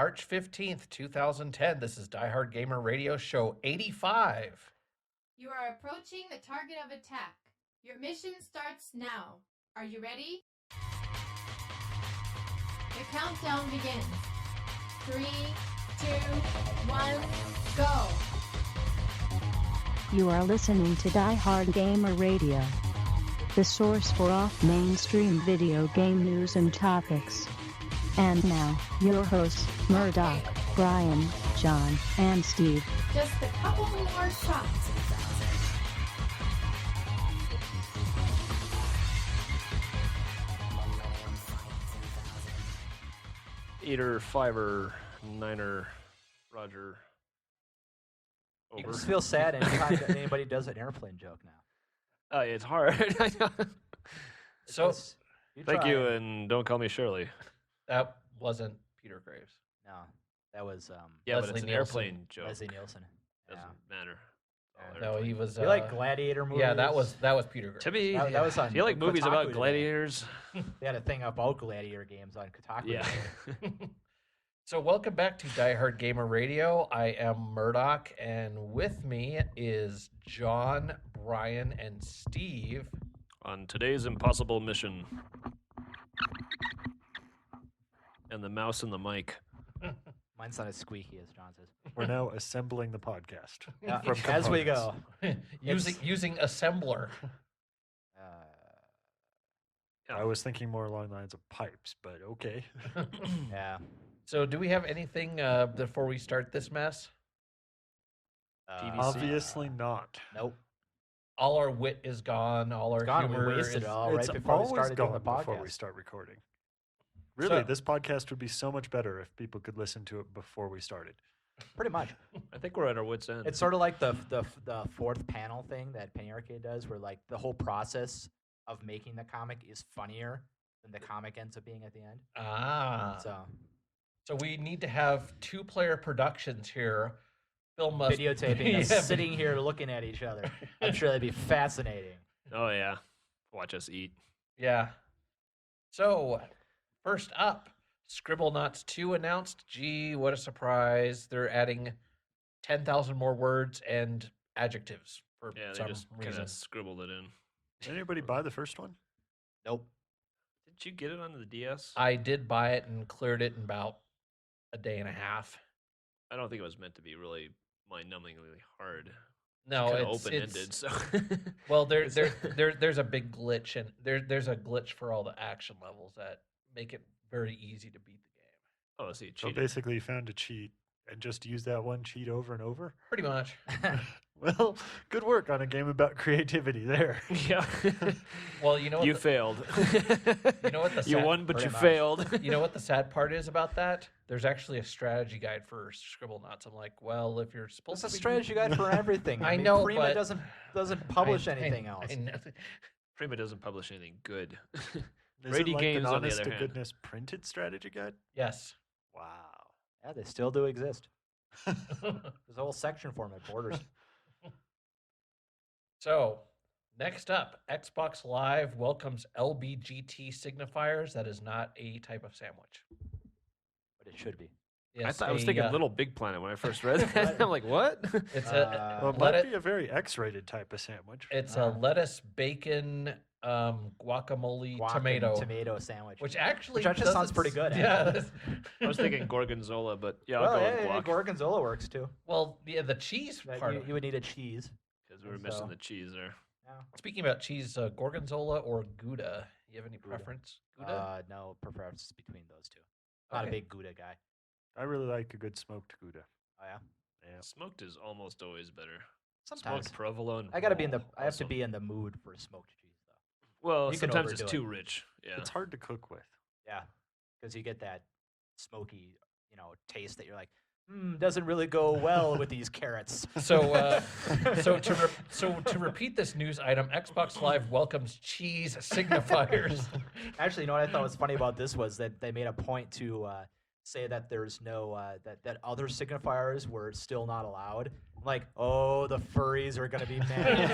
March 15th, 2010. This is Diehard Gamer Radio Show 85. You are approaching the target of attack. Your mission starts now. Are you ready? The countdown begins. 3, 2, 1, go! You are listening to Diehard Gamer Radio, the source for off-mainstream video game news and topics. And now, your hosts, Murdock, Brian, John, and Steve. Just a couple more shots. Eighter, fiver, niner, Roger. You Over. just feel sad anytime that anybody does an airplane joke now. It's hard. I know. So, Thank you, and don't call me Shirley. that wasn't Peter Graves. No, that was Yeah, but Leslie it's an Nielsen. airplane joke. Leslie Nielsen. Doesn't matter. All No, he was. You like gladiator movies? Yeah, that was Peter Graves. To me, That was on do you like movies Kotaku about today. gladiators? They had a thing about gladiator games on Kotaku. Yeah. today. So, welcome back to Diehard Gamer Radio. I am Murdock, and with me is John, Brian, and Steve. On today's impossible mission. And the mouse and the mic. Mine's not as squeaky as John says. We're now assembling the podcast. Yeah, From as we components. go. using assembler. I was thinking more along the lines of pipes, but okay. Yeah. So, do we have anything before we start this mess? TVC. Obviously not. Nope. All our wit is gone. All our It's gone. We humor wasted is it all right It's before we always started doing the gone before we podcast. start recording. Really, So- this podcast would be so much better if people could listen to it before we started. Pretty much. I think we're at our wits' end. It's sort of like the fourth panel thing that Penny Arcade does, where like the whole process of making the comic is funnier than the comic ends up being at the end. So we need to have two-player productions here. Film us Videotaping us Yeah, sitting here looking at each other. I'm sure that'd be fascinating. Oh, yeah. Watch us eat. Yeah. So, first up, Scribblenauts 2 announced. Gee, what a surprise. They're adding 10,000 more words and adjectives for Yeah, they some just kind reason. of scribbled it in. Did anybody buy the first one? Nope. Did you get it on the DS? I did buy it and cleared it in about a day and a half. I don't think it was meant to be really mind-numbingly hard. No, Kind of it's open-ended, so... Well, there's a big glitch, and there's a glitch for all the action levels that make it very easy to beat the game. Oh, so you So cheated. basically, you found a cheat and just used that one cheat over and over? Pretty much. Well, good work on a game about creativity there. Yeah. Well, you know what You the- failed. You know what the You sad- won, but Pretty you much. failed. You know what the sad part is about that? There's actually a strategy guide for Scribblenauts. I'm like, well, if you're supposed It's a to be strategy guide for everything. I mean, know, Prima but- doesn't publish anything else. I know. Prima doesn't publish anything good. Is Brady it like Games, an on the honest other to hand. goodness printed strategy guide? Yes. Wow. Yeah, they still do exist. There's a whole section for them at Borders. So, next up, Xbox Live welcomes LBGT signifiers. That is not a type of sandwich. But it should be. Yes, I was a, thinking Little Big Planet when I first read that. I'm like, what? It's Well, it let might it- be a very X-rated type of sandwich. it's a lettuce, bacon, guacamole, Guac and tomato, sandwich. which actually Which actually sounds doesn't pretty good, Yeah. actually. I was thinking Gorgonzola, but yeah, I'll well, go yeah, with guac. Gorgonzola works too. Well, yeah, the cheese That part. you would need a cheese. Because we were missing So- the cheese there. Yeah. Speaking about cheese, Gorgonzola or Gouda? You have any Gouda. preference? Gouda. No preference between those two. Not Okay. a big Gouda guy. I really like a good smoked Gouda. Oh yeah. Yeah. Smoked is almost always better. Sometimes Smoked provolone. I gotta be in the. oh, I have to awesome. be in the mood for smoked cheese though. Well, you can sometimes it's overdo it. too rich. Yeah. It's hard to cook with. Yeah, because you get that smoky, taste that you're like, doesn't really go well with these carrots. So, to repeat this news item, Xbox Live welcomes cheese signifiers. Actually, you know what I thought was funny about this was that they made a point to say that there's no that other signifiers were still not allowed. I'm like, oh, the furries are gonna be mad.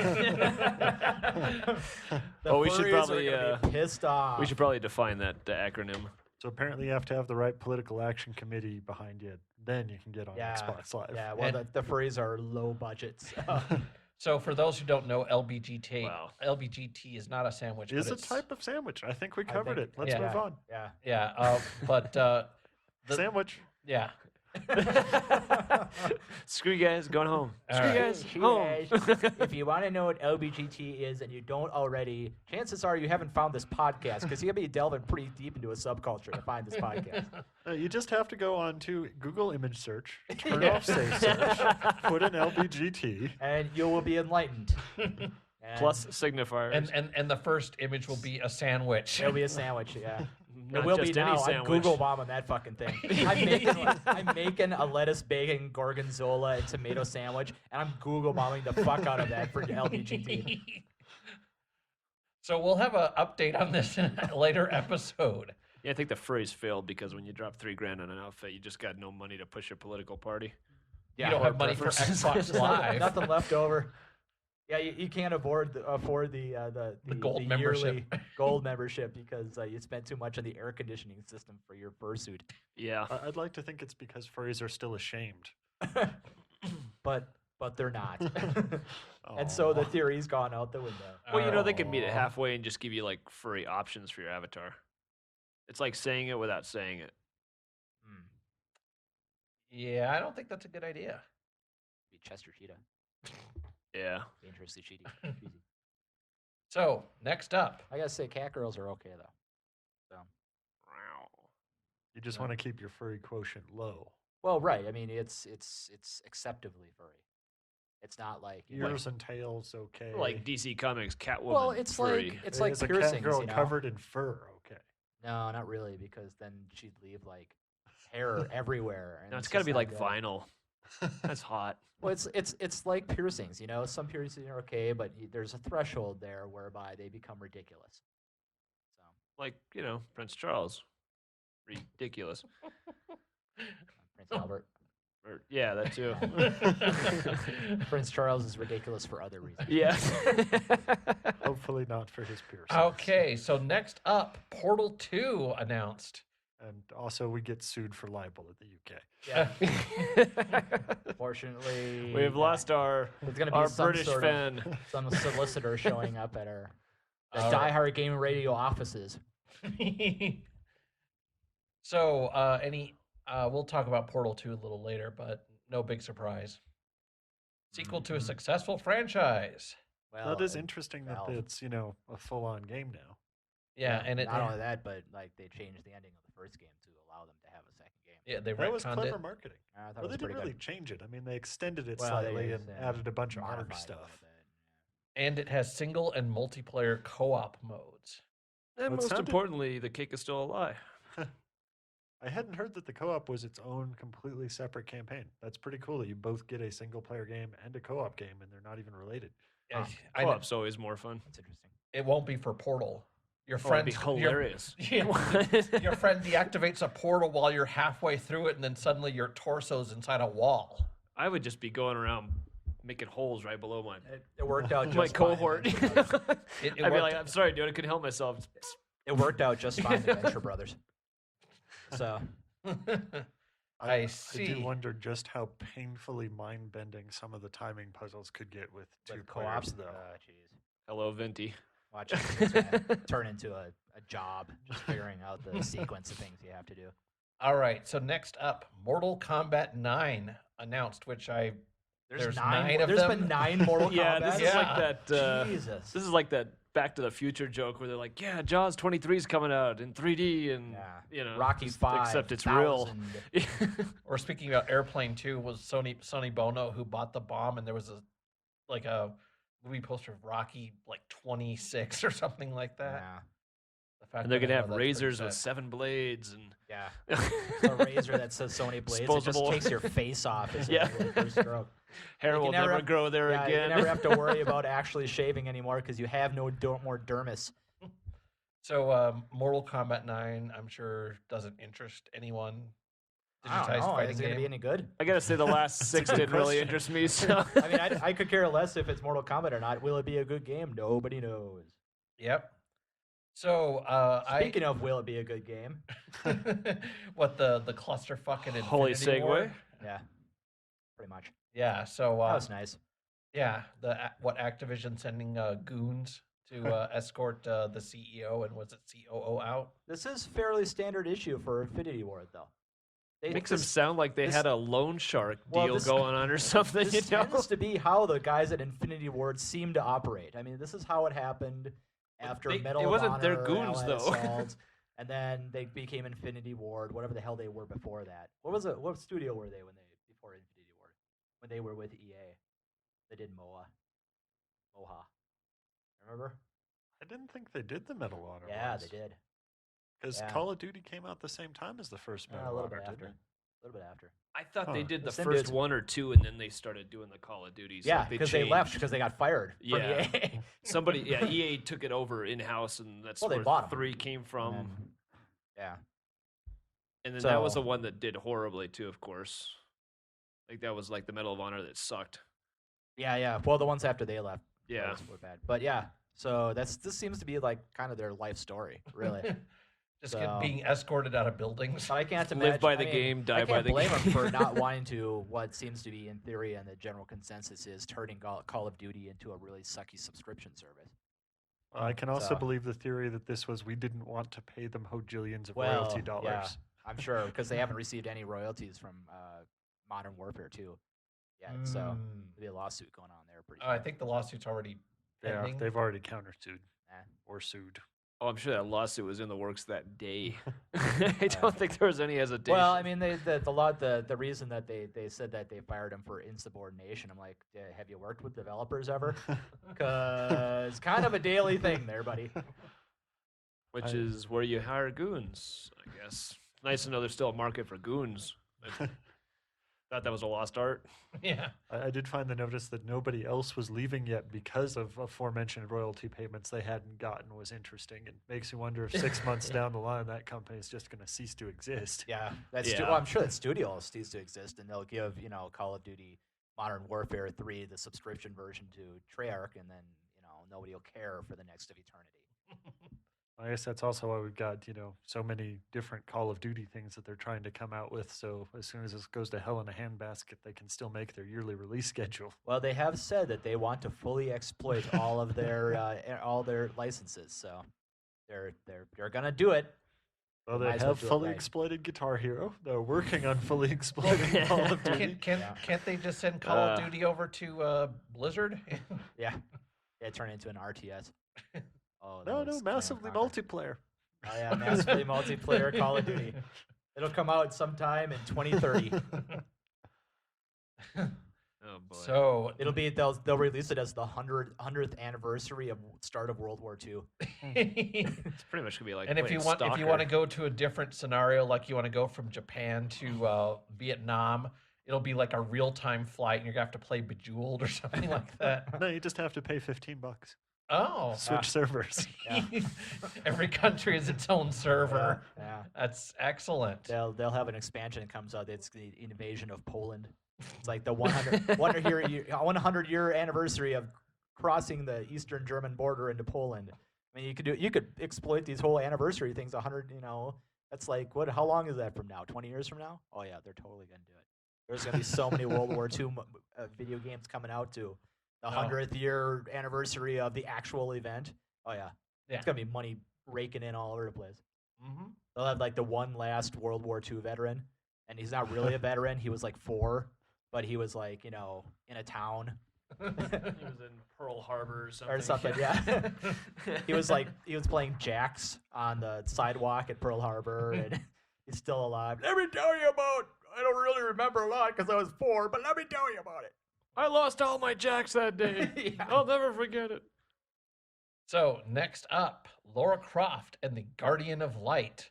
The Oh, we should furries probably, are gonna be pissed off. We should probably define that acronym. So apparently you have to have the right political action committee behind you. Then you can get on Xbox Live. Yeah, well, the furries are low budgets. So for those who don't know, LBGT, Wow. LBGT is not a sandwich. It is but a it's, type of sandwich. I think we covered it. Let's yeah. move on. Yeah. Yeah, but Sandwich. yeah. Screw you guys, going home. All Screw you right. guys, Hey, home. if you want to know what LBGT is and you don't already, chances are you haven't found this podcast because you're going to be delving pretty deep into a subculture to find this podcast. You just have to go on to Google image search, turn off safe search, put in LBGT. And you will be enlightened. And Plus signifiers. And the first image will be a sandwich. it'll be a sandwich, yeah. Not It will just be any now. I'm sandwich. Google bombing that fucking thing. I'm making a lettuce, bacon, gorgonzola, and tomato sandwich, and I'm Google bombing the fuck out of that for LBGT. So we'll have an update on this in a later episode. Yeah, I think the phrase failed because when you drop $3,000 on an outfit, you just got no money to push your political party. You don't have money for Xbox Live. Nothing left over. Yeah, you can't afford the gold yearly membership. gold membership because you spent too much on the air conditioning system for your fursuit. Yeah. I'd like to think it's because furries are still ashamed. But they're not. And so the Aw. theory's gone out the window. Well, you know, they could meet it Aw. halfway and just give you like free options for your avatar. It's like saying it without saying it. Yeah, I don't think that's a good idea. Be Chester Cheetah. Yeah. Dangerously cheaty. Cheesy. So next up, I gotta say, cat girls are okay though. So, You just want to keep your furry quotient low. well, right. I mean, it's acceptably furry. It's not like Ears and tails, okay. Like DC Comics Catwoman. well, it's free. like it's like Is a piercings. cat girl You know? covered in fur, okay. No, not really, because then she'd leave like hair everywhere. And No, it's got to just be not like good. vinyl. That's hot. Well, it's like piercings. You know, some piercings are okay, but there's a threshold there whereby they become ridiculous. So Like, you know, Prince Charles. Ridiculous. Prince Albert, Or, yeah, that too. Prince Charles is ridiculous for other reasons. Yeah. Hopefully not for his piercings. okay. So next up, Portal 2 announced. And also we get sued for libel at the UK. Yeah. Fortunately, We've lost our There's gonna be our some British sort fan. of, some solicitor showing up at our All right. Diehard Game Radio offices. So we'll talk about Portal 2 a little later, but no big surprise. Sequel to a successful franchise. Well, That is interesting that Valve. it's, a full-on game now. Yeah, and it not only that, but like they changed the ending of the first game to allow them to have a second game. yeah, they That was retconned clever it. marketing. I thought Well, it they was didn't pretty really good. change it. I mean, they extended it Well, slightly they and just, added a bunch of modified ARG it a stuff. little bit, And it has single and multiplayer co-op modes. And Well, it most sounded- importantly, the cake is still alive. I hadn't heard that the co-op was its own completely separate campaign. That's pretty cool that you both get a single-player game and a co-op game, and they're not even related. Co-op's always more fun. That's interesting. It won't be for Portal. Your Oh, it'd be friend, hilarious. your friend deactivates a portal while you're halfway through it, and then suddenly your torso's inside a wall. I would just be going around making holes right below my It worked out just my fine cohort. eventually. It I'd be worked- like, I'm sorry, dude, I couldn't help myself. It worked out just fine, the Venture Brothers. So I I see. do wonder just how painfully mind-bending some of the timing puzzles could get with two with players, co-ops, though. jeez. Hello, Venti. Watch it it's gonna turn into a job, just figuring out the sequence of things you have to do. All right. So next up, Mortal Kombat 9 announced, which There's nine of There's them? been 9 Mortal Yeah, Kombat. this is Yeah. like that. Jesus. This is like that Back to the Future joke where they're like, "Yeah, Jaws 23 is coming out in 3D," and Yeah. you know, Rocky just 5. except it's real. 1000. or speaking about Airplane 2, was Sonny Bono who bought the bomb, and there was a movie poster of Rocky 26 or something like that. Yeah. The fact And they're that I gonna know have that's pretty razors with sad. 7 blades and Yeah. The razor that says Sony Blades, it just Disposable. takes your face off as Yeah. you first stroke. hair You will never never have- grow there Yeah, again. you never have to worry about actually shaving anymore because you have no more dermis. So Mortal Kombat 9, I'm sure, doesn't interest anyone. I don't Digitized know. fighting Is it going to be game. any good? I gotta say the last 6 good didn't really question. interest me. So I mean, I could care less if it's Mortal Kombat or not. Will it be a good game? Nobody knows. Yep. So Speaking of, will it be a good game? what the clusterfuck and Holy Infinity segue. Ward? Yeah, pretty much. Yeah. So That was nice. yeah, what Activision sending goons to escort the CEO and was it COO out? This is fairly standard issue for Infinity Ward, though. They, Makes them sound like they this- had a loan shark Well, deal this- going on or something. This you know? tends to be how the guys at Infinity Ward seem to operate. I mean, this is how it happened after They- Medal it of wasn't their Honor, goons, Allied though. Assault, and then they became Infinity Ward, whatever the hell they were before that. What was it? What studio were they before Infinity Ward? When they were with EA, they did Moha. Remember? I didn't think they did the Medal of Honor. Yeah, they did. Because Yeah. Call of Duty came out the same time as the first Medal A of little Honor, bit didn't after. it? A little bit after. I thought they Huh. did the Same first dudes. one or two, and then they started doing the Call of Duties. Yeah, like because they left changed. because they got fired from Yeah. EA. Somebody, EA took it over in house, and that's Well, they where bought 'em. 3 came from. And then- yeah. And then that was the So- one that did horribly too, of course. Like that was like the Medal of Honor that sucked. Yeah. Well, the ones after they left Yeah. those were bad. But yeah, so this seems to be like kind of their life story, really. Just So- being escorted out of buildings. But I can't Live imagine. by the I mean, game, die I by can't the blame them game. for not wanting to. What seems to be, in theory, and the general consensus is turning Call of Duty into a really sucky subscription service. I can also So- believe the theory that this was we didn't want to pay them hojillions of Well, royalty dollars. yeah, I'm sure because they haven't received any royalties from Modern Warfare 2 yet. So Mm. there'll be a lawsuit going on there. Pretty. I sure. think the lawsuit's already Yeah, pending. they've already countersued Eh. or sued. Oh, I'm sure that lawsuit was in the works that day. I don't think there was any hesitation. Well, I mean, the reason that they said that they fired him for insubordination. I'm like, have you worked with developers ever? Because it's kind of a daily thing there, buddy. which is where you hire goons, I guess. Nice to know there's still a market for goons. I thought that was a lost art. Yeah. I did find the notice that nobody else was leaving yet because of aforementioned royalty payments they hadn't gotten was interesting. It makes you wonder if 6 months down the line that company is just going to cease to exist. Yeah, Yeah. well, I'm sure that studio will cease to exist, and they'll give Call of Duty Modern Warfare 3 the subscription version to Treyarch, and then nobody will care for the next of eternity. I guess that's also why we've got, so many different Call of Duty things that they're trying to come out with. So as soon as this goes to hell in a handbasket, they can still make their yearly release schedule. Well, they have said that they want to fully exploit all of their licenses, so they're gonna do it. Well, They they might as well have do it fully right. exploited Guitar Hero. They're working on fully exploiting Call of Duty. Can't they just send Call of Duty over to Blizzard? Yeah, turn it into an RTS. Oh, No, those massively Command and multiplayer. Conquer. Oh yeah, massively multiplayer Call of Duty. It'll come out sometime in 2030. Oh boy. So It'll be they'll release it as the 100th anniversary of start of World War II. It's pretty much gonna be like. and if you want to go to a different scenario, like you want to go from Japan to Vietnam, it'll be like a real-time flight, and you're gonna have to play Bejeweled or something like that. No, you just have to pay $15. Oh, Switch servers. Yeah. every country has its own server. Yeah. That's excellent. They'll have an expansion that comes out. It's the invasion of Poland. It's like the 100 year anniversary of crossing the Eastern German border into Poland. I mean, you could exploit these whole anniversary things. 100, that's like what? How long is that from now? 20 years from now? Oh yeah, they're totally gonna do it. There's gonna be so many World War II video games coming out too. The 100th year anniversary of the actual event. Oh yeah, Yeah. it's gonna be money raking in all over the place. Mm-hmm. They'll have like the one last World War II veteran, and he's not really a veteran. He was like 4, but he was like in a town He was in Pearl Harbor or something. or something. Yeah, he was playing jacks on the sidewalk at Pearl Harbor, and he's still alive. Let me tell you about. I don't really remember a lot because I was 4, but let me tell you about it. I lost all my jacks that day. Yeah. I'll never forget it. So next up, Lara Croft and the Guardian of Light,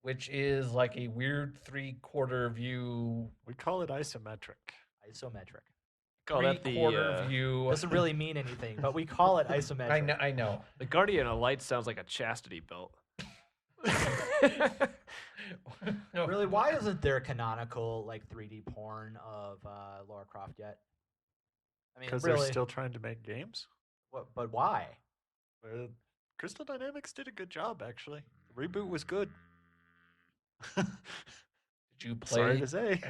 which is like a weird 3/4 view, We call it isometric. Isometric. Call that the 3/4 view. Doesn't really mean anything, but we call it isometric. I know. the Guardian of Light sounds like a chastity belt. No, Really, why isn't there canonical like 3D porn of Lara Croft yet? I mean, Because really, they're still trying to make games. but why? Uh, Crystal Dynamics did a good job, actually. The reboot was good. Did you play? Sorry to say.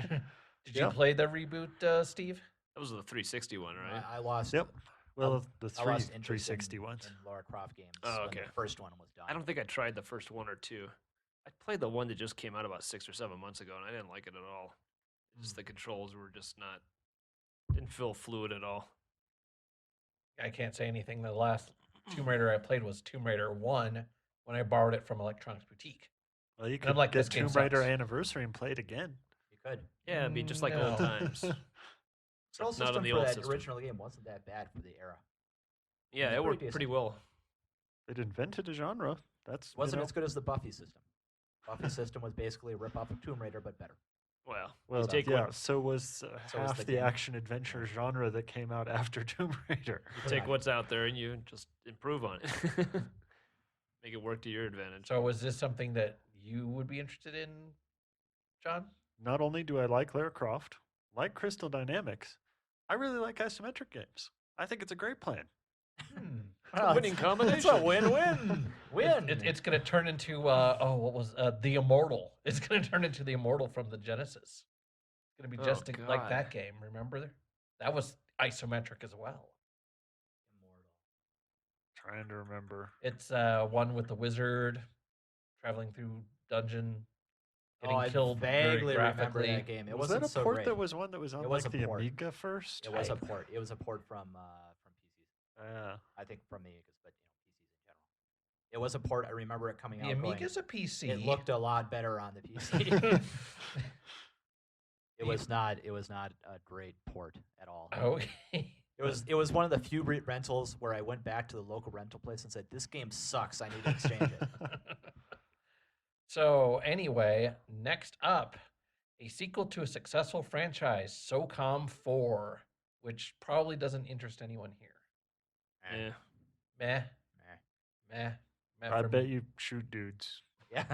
Did you Yeah. play the reboot, Steve? That was the 360 one, right? I lost. Yep. Well, the I lost interest 360 in, ones. in Lara Croft games. Oh, when okay. the first one was done. I don't think I tried the first one or two. I played the one that just came out about 6 or 7 months ago, and I didn't like it at all. Just the controls were just not, didn't feel fluid at all. I can't say anything. The last Tomb Raider I played was Tomb Raider 1 when I borrowed it from Electronics Boutique. Well, you I'm could like, get this game Tomb Raider sucks. Anniversary and play it again. You could. Yeah, it'd be just like old No. times. Control Not on system the for old that system. original game wasn't that bad for the era. Yeah, Pretty it worked decent. pretty well. It invented a genre. That's It wasn't you know, as good as the Buffy system. Buffy system was basically a rip-off of Tomb Raider, but better. Well, well, you take yeah. what So was So was half the the game. action adventure genre that came out after Tomb Raider. you take what's out there and you just improve on it. Make it work to your advantage. So was this something that you would be interested in, John? Not only do I like Lara Croft, like Crystal Dynamics, I really like isometric games. I think it's a great plan. Well, winning It's combination. a win-win. Win. It's going to turn into what was the Immortal? It's going to turn into the Immortal from the Genesis. It's going to be Oh, just like God. that game. Remember that was isometric as well. Trying to remember. It's one with the wizard traveling through dungeon, getting I killed very vaguely remember graphically. that game. It Was wasn't that a so port great. that was one that was on It was like a the port. Amiga first? It was a type. port. It was a port from PCs. Yeah. I think from the Amigas, but PCs in general. It was a port. I remember it coming The out. going, Amiga's a PC. It looked a lot better on the PC. It was not. It was not a great port at all. Okay. It was one of the few rentals where I went back to the local rental place and said, "This game sucks. I need to exchange it." So anyway, next up, a sequel to a successful franchise, SOCOM 4, which probably doesn't interest anyone here. Yeah. Meh, meh, meh. I for bet me. you shoot dudes. Yeah,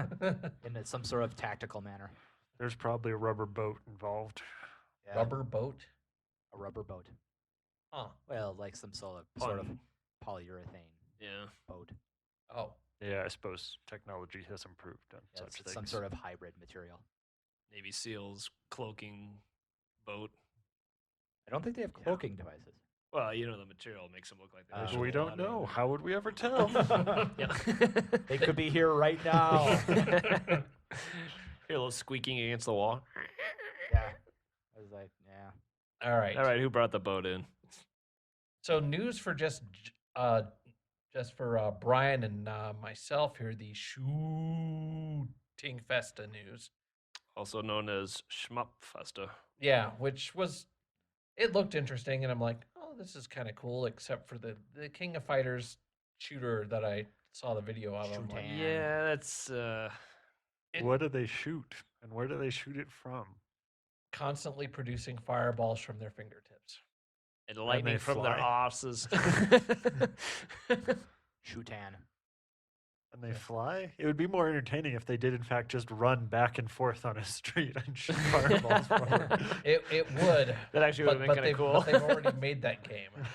in some sort of tactical manner. There's probably a rubber boat involved. Yeah, Rubber boat? a rubber boat. Huh. Well, like some sort of Pun. polyurethane Yeah. boat. Oh. Yeah, I suppose technology has improved on Yeah, such it's things. some sort of hybrid material. Navy SEALs cloaking boat. I don't think they have cloaking devices. Well, you know the material makes them look like they But shoot we a don't lot know. of- How would we ever tell? Yeah. They could be here right now. Hear a little squeaking against the wall. Yeah. I was like, yeah. All right. All right, who brought the boat in? So news for just for Brian and myself here, the Shooting Festa news. Also known as Shmup Festa. Yeah, which was, it looked interesting, and I'm like, oh, this is kind of cool, except for the King of Fighters shooter that I saw the video of. I'm like, Shootan. Yeah, that's What do they shoot? And where do they shoot it from? constantly producing fireballs from their fingertips. and lightning from their fly. asses. Shootan. And they fly? It would be more entertaining if they did, in fact, just run back and forth on a street and shoot fireballs from it. It would. That actually would have been kind of cool. But they've already made that game. It's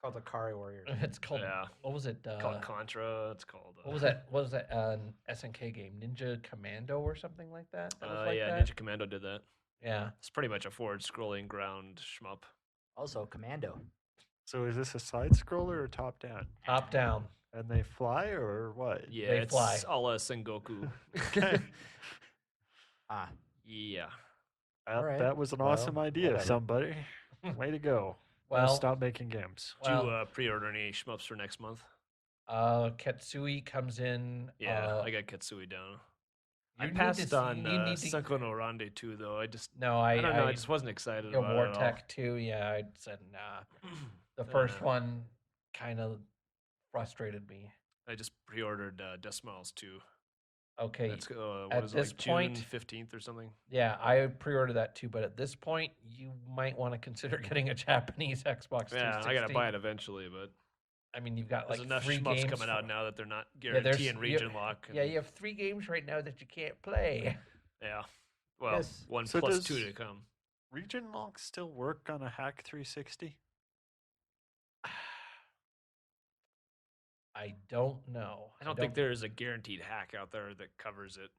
called the Kari Warriors. It's called, Yeah. what was it? It's called Contra. It's called. What was that? What was that? An SNK game, Ninja Commando or something like that. That was like yeah, that? Ninja Commando did that. Yeah. It's pretty much a forward-scrolling ground shmup. Also, Commando. So is this a side scroller or top down? Top down. And they fly or what? Yeah, They it's fly. a la Sengoku. Okay. Ah, Yeah. Well, Alright. that was an Well, awesome idea, whatever. somebody. Way to go. Well, Well, stop making games. Do you well, pre-order any shmups for next month? Katsui comes in. Yeah, I got Katsui down. I you need passed to, on you need to, Senko no Rande too, though. I just, No, I don't know. I just wasn't excited about War it at all. Tech 2. Yeah, I said nah. The I first dunno. one kind of frustrated me. I just pre-ordered Decimal's too. Okay. That's what at is it, this like June point- 15th or something. Yeah, I pre-ordered that too, but at this point, you might want to consider getting a Japanese Xbox 360. Yeah, I gotta buy it eventually, but I mean, you've got there's like enough 3 shmups games coming out for- now that they're not there's- guaranteeing you- region lock. Yeah, and- you have 3 games right now that you can't play. Yeah. Well, Yes. one So plus does- 2 to come. Region Lock still work on a Hack 360? I don't know. I don't think there is a guaranteed hack out there that covers it.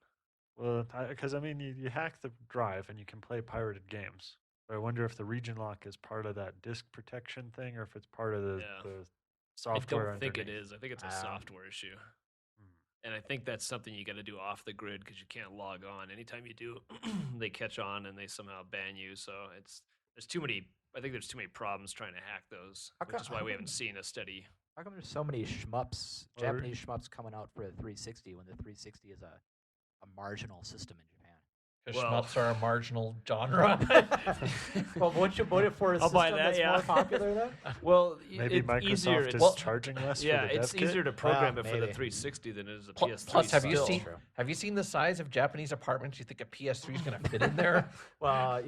Well, because I mean, you hack the drive and you can play pirated games. But I wonder if the region lock is part of that disk protection thing, or if it's part of the I software. don't think it underneath. is. I think it's a software issue. And I think that's something you got to do off the grid because you can't log on. Anytime you do, they catch on and they somehow ban you. So there's too many. I think there's too many problems trying to hack those, which is why we haven't seen a steady. How come there's so many shmups, Or- Japanese shmups coming out for the 360 when the 360 is a marginal system in Japan? Because Well- shmups are a marginal genre. Well, won't you vote it for a I'll system buy that, that's yeah. more popular then? Well, Maybe it's Microsoft easier. is Well, charging less. yeah, for the it's dev kit? easier to program it for the maybe. 360 than it is a Pl- PS3. Plus, have you still. seen True. have you seen the size of Japanese apartments? You think a PS3 is going to fit in there? Well,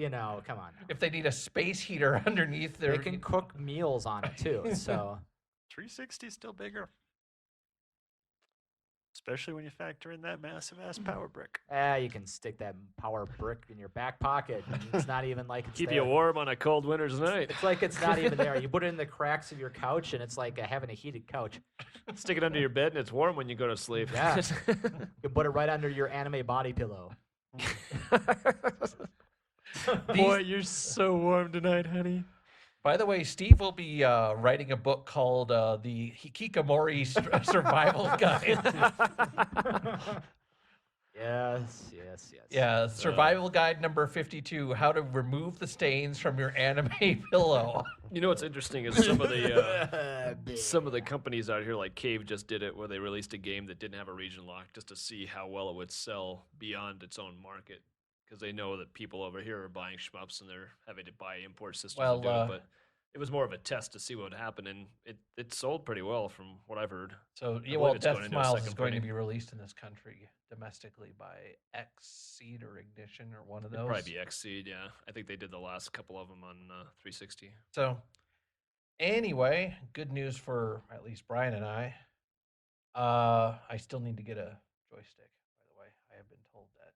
come on. If they need a space heater underneath They their, can cook meals on it too, so 360 is still bigger. Especially when you factor in that massive ass power brick. you can stick that power brick in your back pocket. And it's not even like it's Keep there. you warm on a cold winter's night. It's like it's not even there. You put it in the cracks of your couch, and it's like having a heated couch. Stick it under your bed and it's warm when you go to sleep. Yeah. You can put it right under your anime body pillow. Boy, you're so warm tonight, honey. By the way, Steve will be writing a book called the Hikikomori Survival Guide. Yes. Yeah, Survival Guide number 52: How to remove the stains from your anime pillow. You know what's interesting is some of the companies out here, like Cave just did it, where they released a game that didn't have a region lock just to see how well it would sell beyond its own market, because they know that people over here are buying shmups and they're having to buy import systems to do it. But it was more of a test to see what would happen, and it sold pretty well from what I've heard. So, believe well, it's going Death into a Smiles is second going to printing. be released in this country domestically by Xseed or Ignition or one of those. It'd probably be Xseed, yeah. I think they did the last couple of them on 360. So, anyway, good news for at least Brian and I. I still need to get a joystick, by the way. I have been told that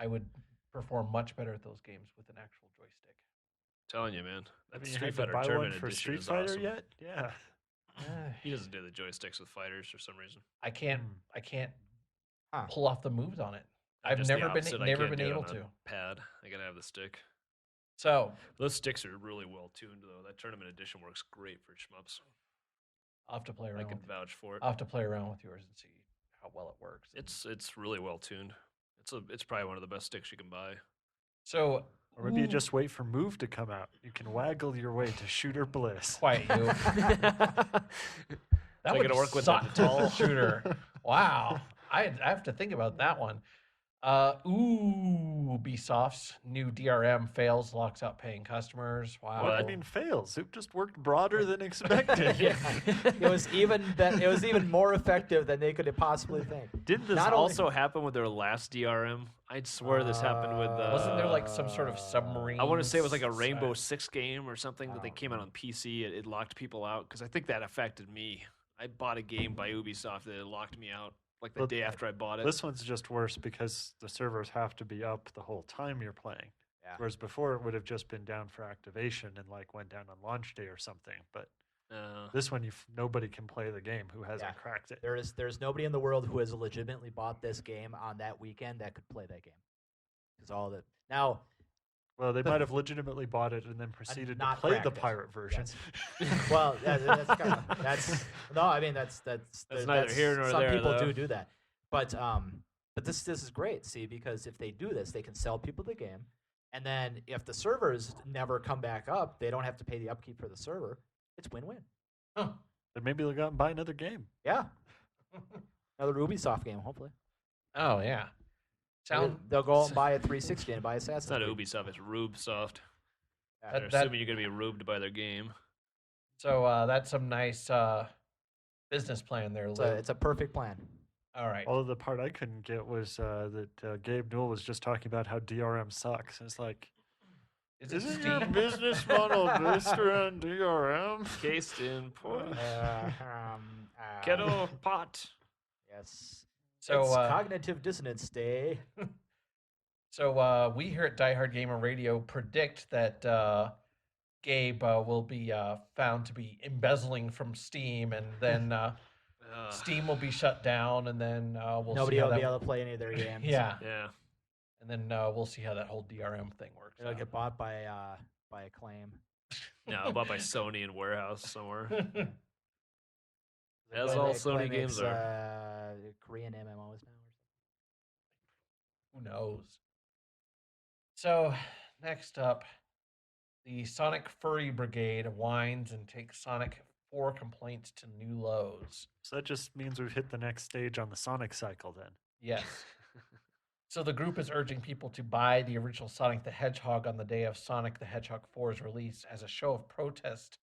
I would perform much better at those games with an actual joystick. Telling you, man. I That mean, Street have you Fighter buy one Tournament for edition Street is Fighter awesome. yet? Yeah. He doesn't do the joysticks with fighters for some reason. I can't Huh. pull off the moves on it. I'm I've just the never been opposite. I never can't been do it able on a to. Pad. I gotta have the stick. So Those sticks are really well tuned, though. That tournament edition works great for shmups. I'll have to play I around. can With, vouch for it. I'll have to play around with yours and see how well it works. It's really well tuned. It's probably one of the best sticks you can buy. So Or maybe you just wait for Move to come out. You can waggle your way to Shooter Bliss. quiet you. That So would gonna work with suck, that tall shooter. Wow, I have to think about that one. Ubisoft's new DRM fails, locks out paying customers. Wow. What? I mean, fails. It just worked broader than expected. It was even more effective than they could have possibly think. Didn't this Not only- also happen with their last DRM? I'd swear this happened with. Wasn't there like some sort of submarine? I want to say it was like a Rainbow Six game or something that they came out on PC. It locked people out because I think that affected me. I bought a game by Ubisoft that locked me out like the Well, day after I bought it. This one's just worse because the servers have to be up the whole time you're playing. Yeah. Whereas before it would have just been down for activation and like went down on launch day or something. But this one, nobody can play the game who hasn't Yeah. cracked it. There's nobody in the world who has legitimately bought this game on that weekend that could play that game. Because all the now Well, they might have legitimately bought it and then proceeded to not play the cracked it. pirate version. Yes. Well, that's kind of no. I mean that's neither here nor some there, people though. do that, but this is great. See, because if they do this, they can sell people the game, and then if the servers never come back up, they don't have to pay the upkeep for the server. It's win-win. Huh. Then maybe they'll go out and buy another game. Yeah, another Ubisoft game, hopefully. Oh yeah. Sound They'll go out and buy a 360 and buy Assassin's It's not Creed. Ubisoft. It's Rubesoft. Yeah. They're that- assuming you're gonna be rubed by their game. So that's some nice business plan there, Lou. It's a perfect plan. All right. Although the part I couldn't get was that Gabe Newell was just talking about how DRM sucks. And it's like, Is it isn't your Steam? business model based around DRM? Cased in point. Kettle. Kettle pot. Yes. So It's cognitive dissonance day. So we here at Diehard Gamer Radio predict that Gabe will be found to be embezzling from Steam, and then Steam will be shut down, and then we'll Nobody see how will be that. able to play any of their games. Yeah, Yeah. and then we'll see how that whole DRM thing works. It'll out. get bought by Acclaim. No, bought by Sony in warehouse somewhere. As Acclaim- all Acclaim Sony games makes, are. Korean MMOs now. Who knows? So next up, the Sonic Furry Brigade whines and takes Sonic 4 complaints to new lows. So that just means we've hit the next stage on the Sonic cycle then. Yes. So the group is urging people to buy the original Sonic the Hedgehog on the day of Sonic the Hedgehog 4's release as a show of protest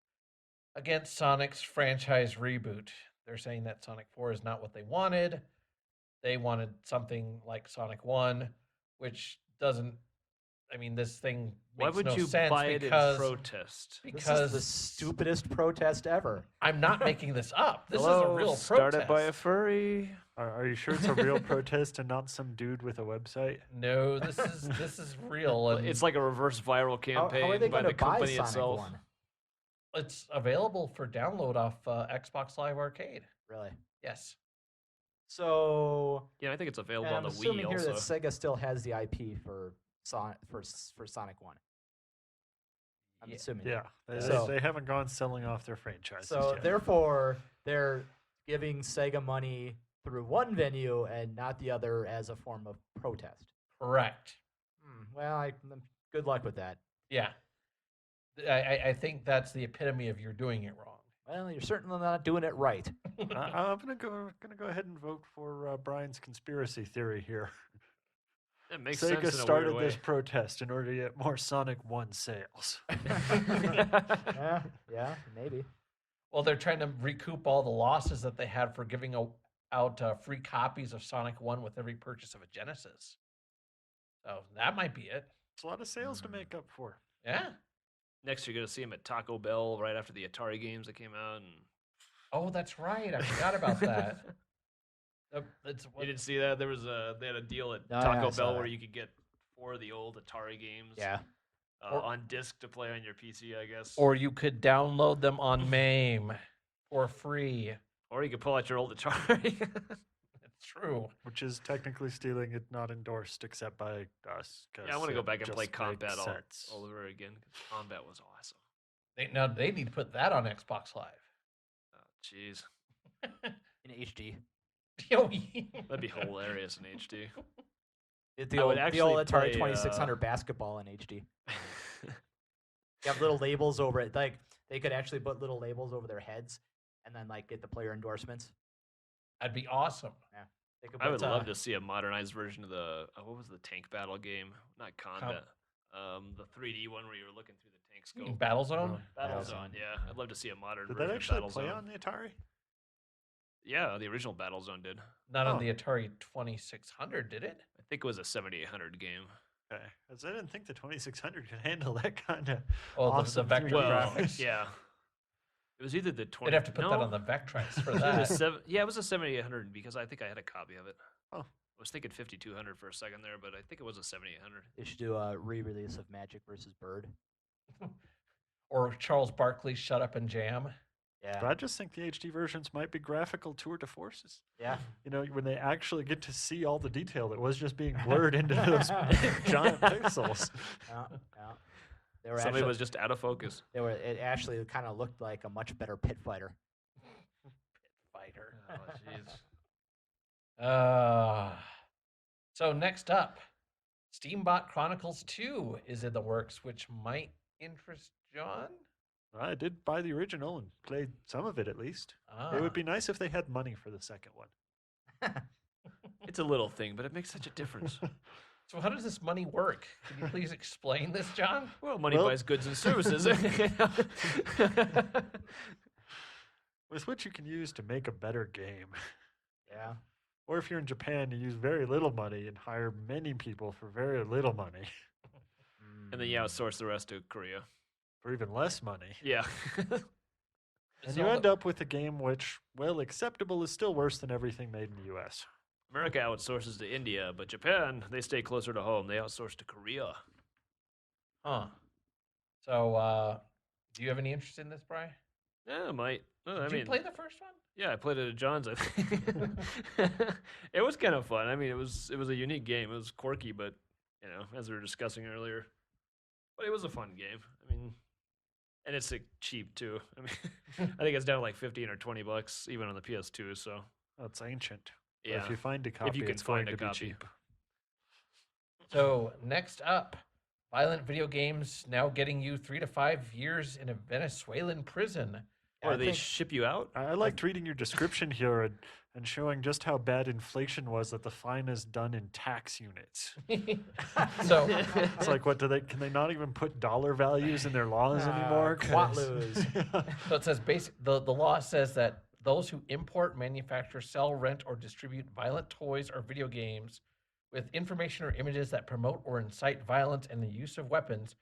against Sonic's franchise reboot. They're saying that Sonic 4 is not what they wanted. They wanted something like Sonic 1, which doesn't. I mean, this thing Why makes would no you sense buy it in because protest? This because is the stupidest protest ever. I'm not making this up. This Hello, is a real started protest. by a furry. Are you sure it's a real protest and not some dude with a website? No, this is real. Well, And it's like a reverse viral How campaign are they by going the to buy company Sonic itself. 1? it's available for download off Xbox Live Arcade. Really? Yes. So Yeah, I think it's available and on I'm the assuming Wii here also. that Sega still has the IP for Sonic 1. I'm Yeah. assuming. Yeah, So- they haven't gone selling off their franchises So yet. therefore, they're giving Sega money through one venue and not the other as a form of protest. Correct. Well, good luck with that. Yeah. I think that's the epitome of you're doing it wrong. Well, you're certainly not doing it right. I'm gonna go ahead and vote for Brian's conspiracy theory here. It makes Sega sense in a started weird this way. protest in order to get more Sonic 1 sales. Yeah, maybe. Well, they're trying to recoup all the losses that they had for giving out free copies of Sonic 1 with every purchase of a Genesis. So that might be it. It's a lot of sales to make up for. Yeah. Next, you're going to see him at Taco Bell right after the Atari games that came out. And Oh, that's right. I forgot about that. you didn't see that? They had a deal at No, yeah, Taco I saw Bell where that. you could get 4 of the old Atari games Yeah. on disc to play on your PC, I guess. Or you could download them on MAME for free. Or you could pull out your old Atari. It's true. Which is technically stealing it, not endorsed except by us. Yeah, I want to go back and play just makes Kombat sense. all over again. 'Cause Kombat was awesome. They need to put that on Xbox Live. Oh, jeez. In HD. Yo, yeah. That'd be hilarious in HD. The I would old actually Atari play, 2600 basketball in HD. You have little labels over it. Like they could actually put little labels over their heads and then like get the player endorsements. That'd be awesome. They could I would put, love to see a modernized version of the what was the tank battle game? Not Combat. The 3D one where you were looking through the tank You mean scope. Battlezone? Battlezone, yeah. I'd love to see a modern Did version that of actually Battlezone. play on the Atari? Yeah, the original Battlezone did. Not on Oh. the Atari 2600, did it? I think it was a 7800 game. Okay, 'cause I didn't think the 2600 could handle that kind of. Oh, awesome the vector 3D Well, graphics. yeah. It was either the 20. They'd have to put that no, on the Vectrex for it was either that. yeah, it was a 7800 because I think I had a copy of it. Oh. I was thinking 5200 for a second there, but I think it was a 7800. They should do a re-release of Magic versus Bird. Or Charles Barkley's Shut Up and Jam. Yeah. But I just think the HD versions might be graphical tour de forces. Yeah. You know, when they actually get to see all the detail that was just being blurred into those giant pixels. Yeah. They were Somebody actually, was just out of focus. It actually kind of looked like a much better pit fighter. Fighter. Oh, jeez. So next up, Steambot Chronicles 2 is in the works, which might interest John. I did buy the original and played some of it at least. Ah. It would be nice if they had money for the second one. It's a little thing, but it makes such a difference. So how does this money work? Can you please explain this, John? Well, money Well- buys goods and services. With which you can use to make a better game. Yeah. Or if you're in Japan, you use very little money and hire many people for very little money. And then you outsource the rest to Korea. For even less money. Yeah. And you end up with a game which, well, acceptable is still worse than everything made in the US. America outsources to India, but Japan, they stay closer to home. They outsource to Korea. Huh. So, do you have any interest in this, Bri? Yeah, I might. I Did mean, you play the first one? yeah, I played it at John's. I think it was kind of fun. I mean, it was a unique game. It was quirky, but as we were discussing earlier, but it was a fun game. I mean, and it's cheap too. I mean, I think it's down to like $15 or $20 even on the PS2. So It's ancient. But yeah, if you find a copy, if you can it's going find a to be copy. cheap. So next up, violent video games now getting you 3 to 5 years in a Venezuelan prison. Or I they think- ship you out? I liked reading your description here and showing just how bad inflation was that the fine is done in tax units. So It's like, what can they not even put dollar values in their laws anymore? 'Cause- Quatlus. So it says the law says that those who import, manufacture, sell, rent, or distribute violent toys or video games with information or images that promote or incite violence and the use of weapons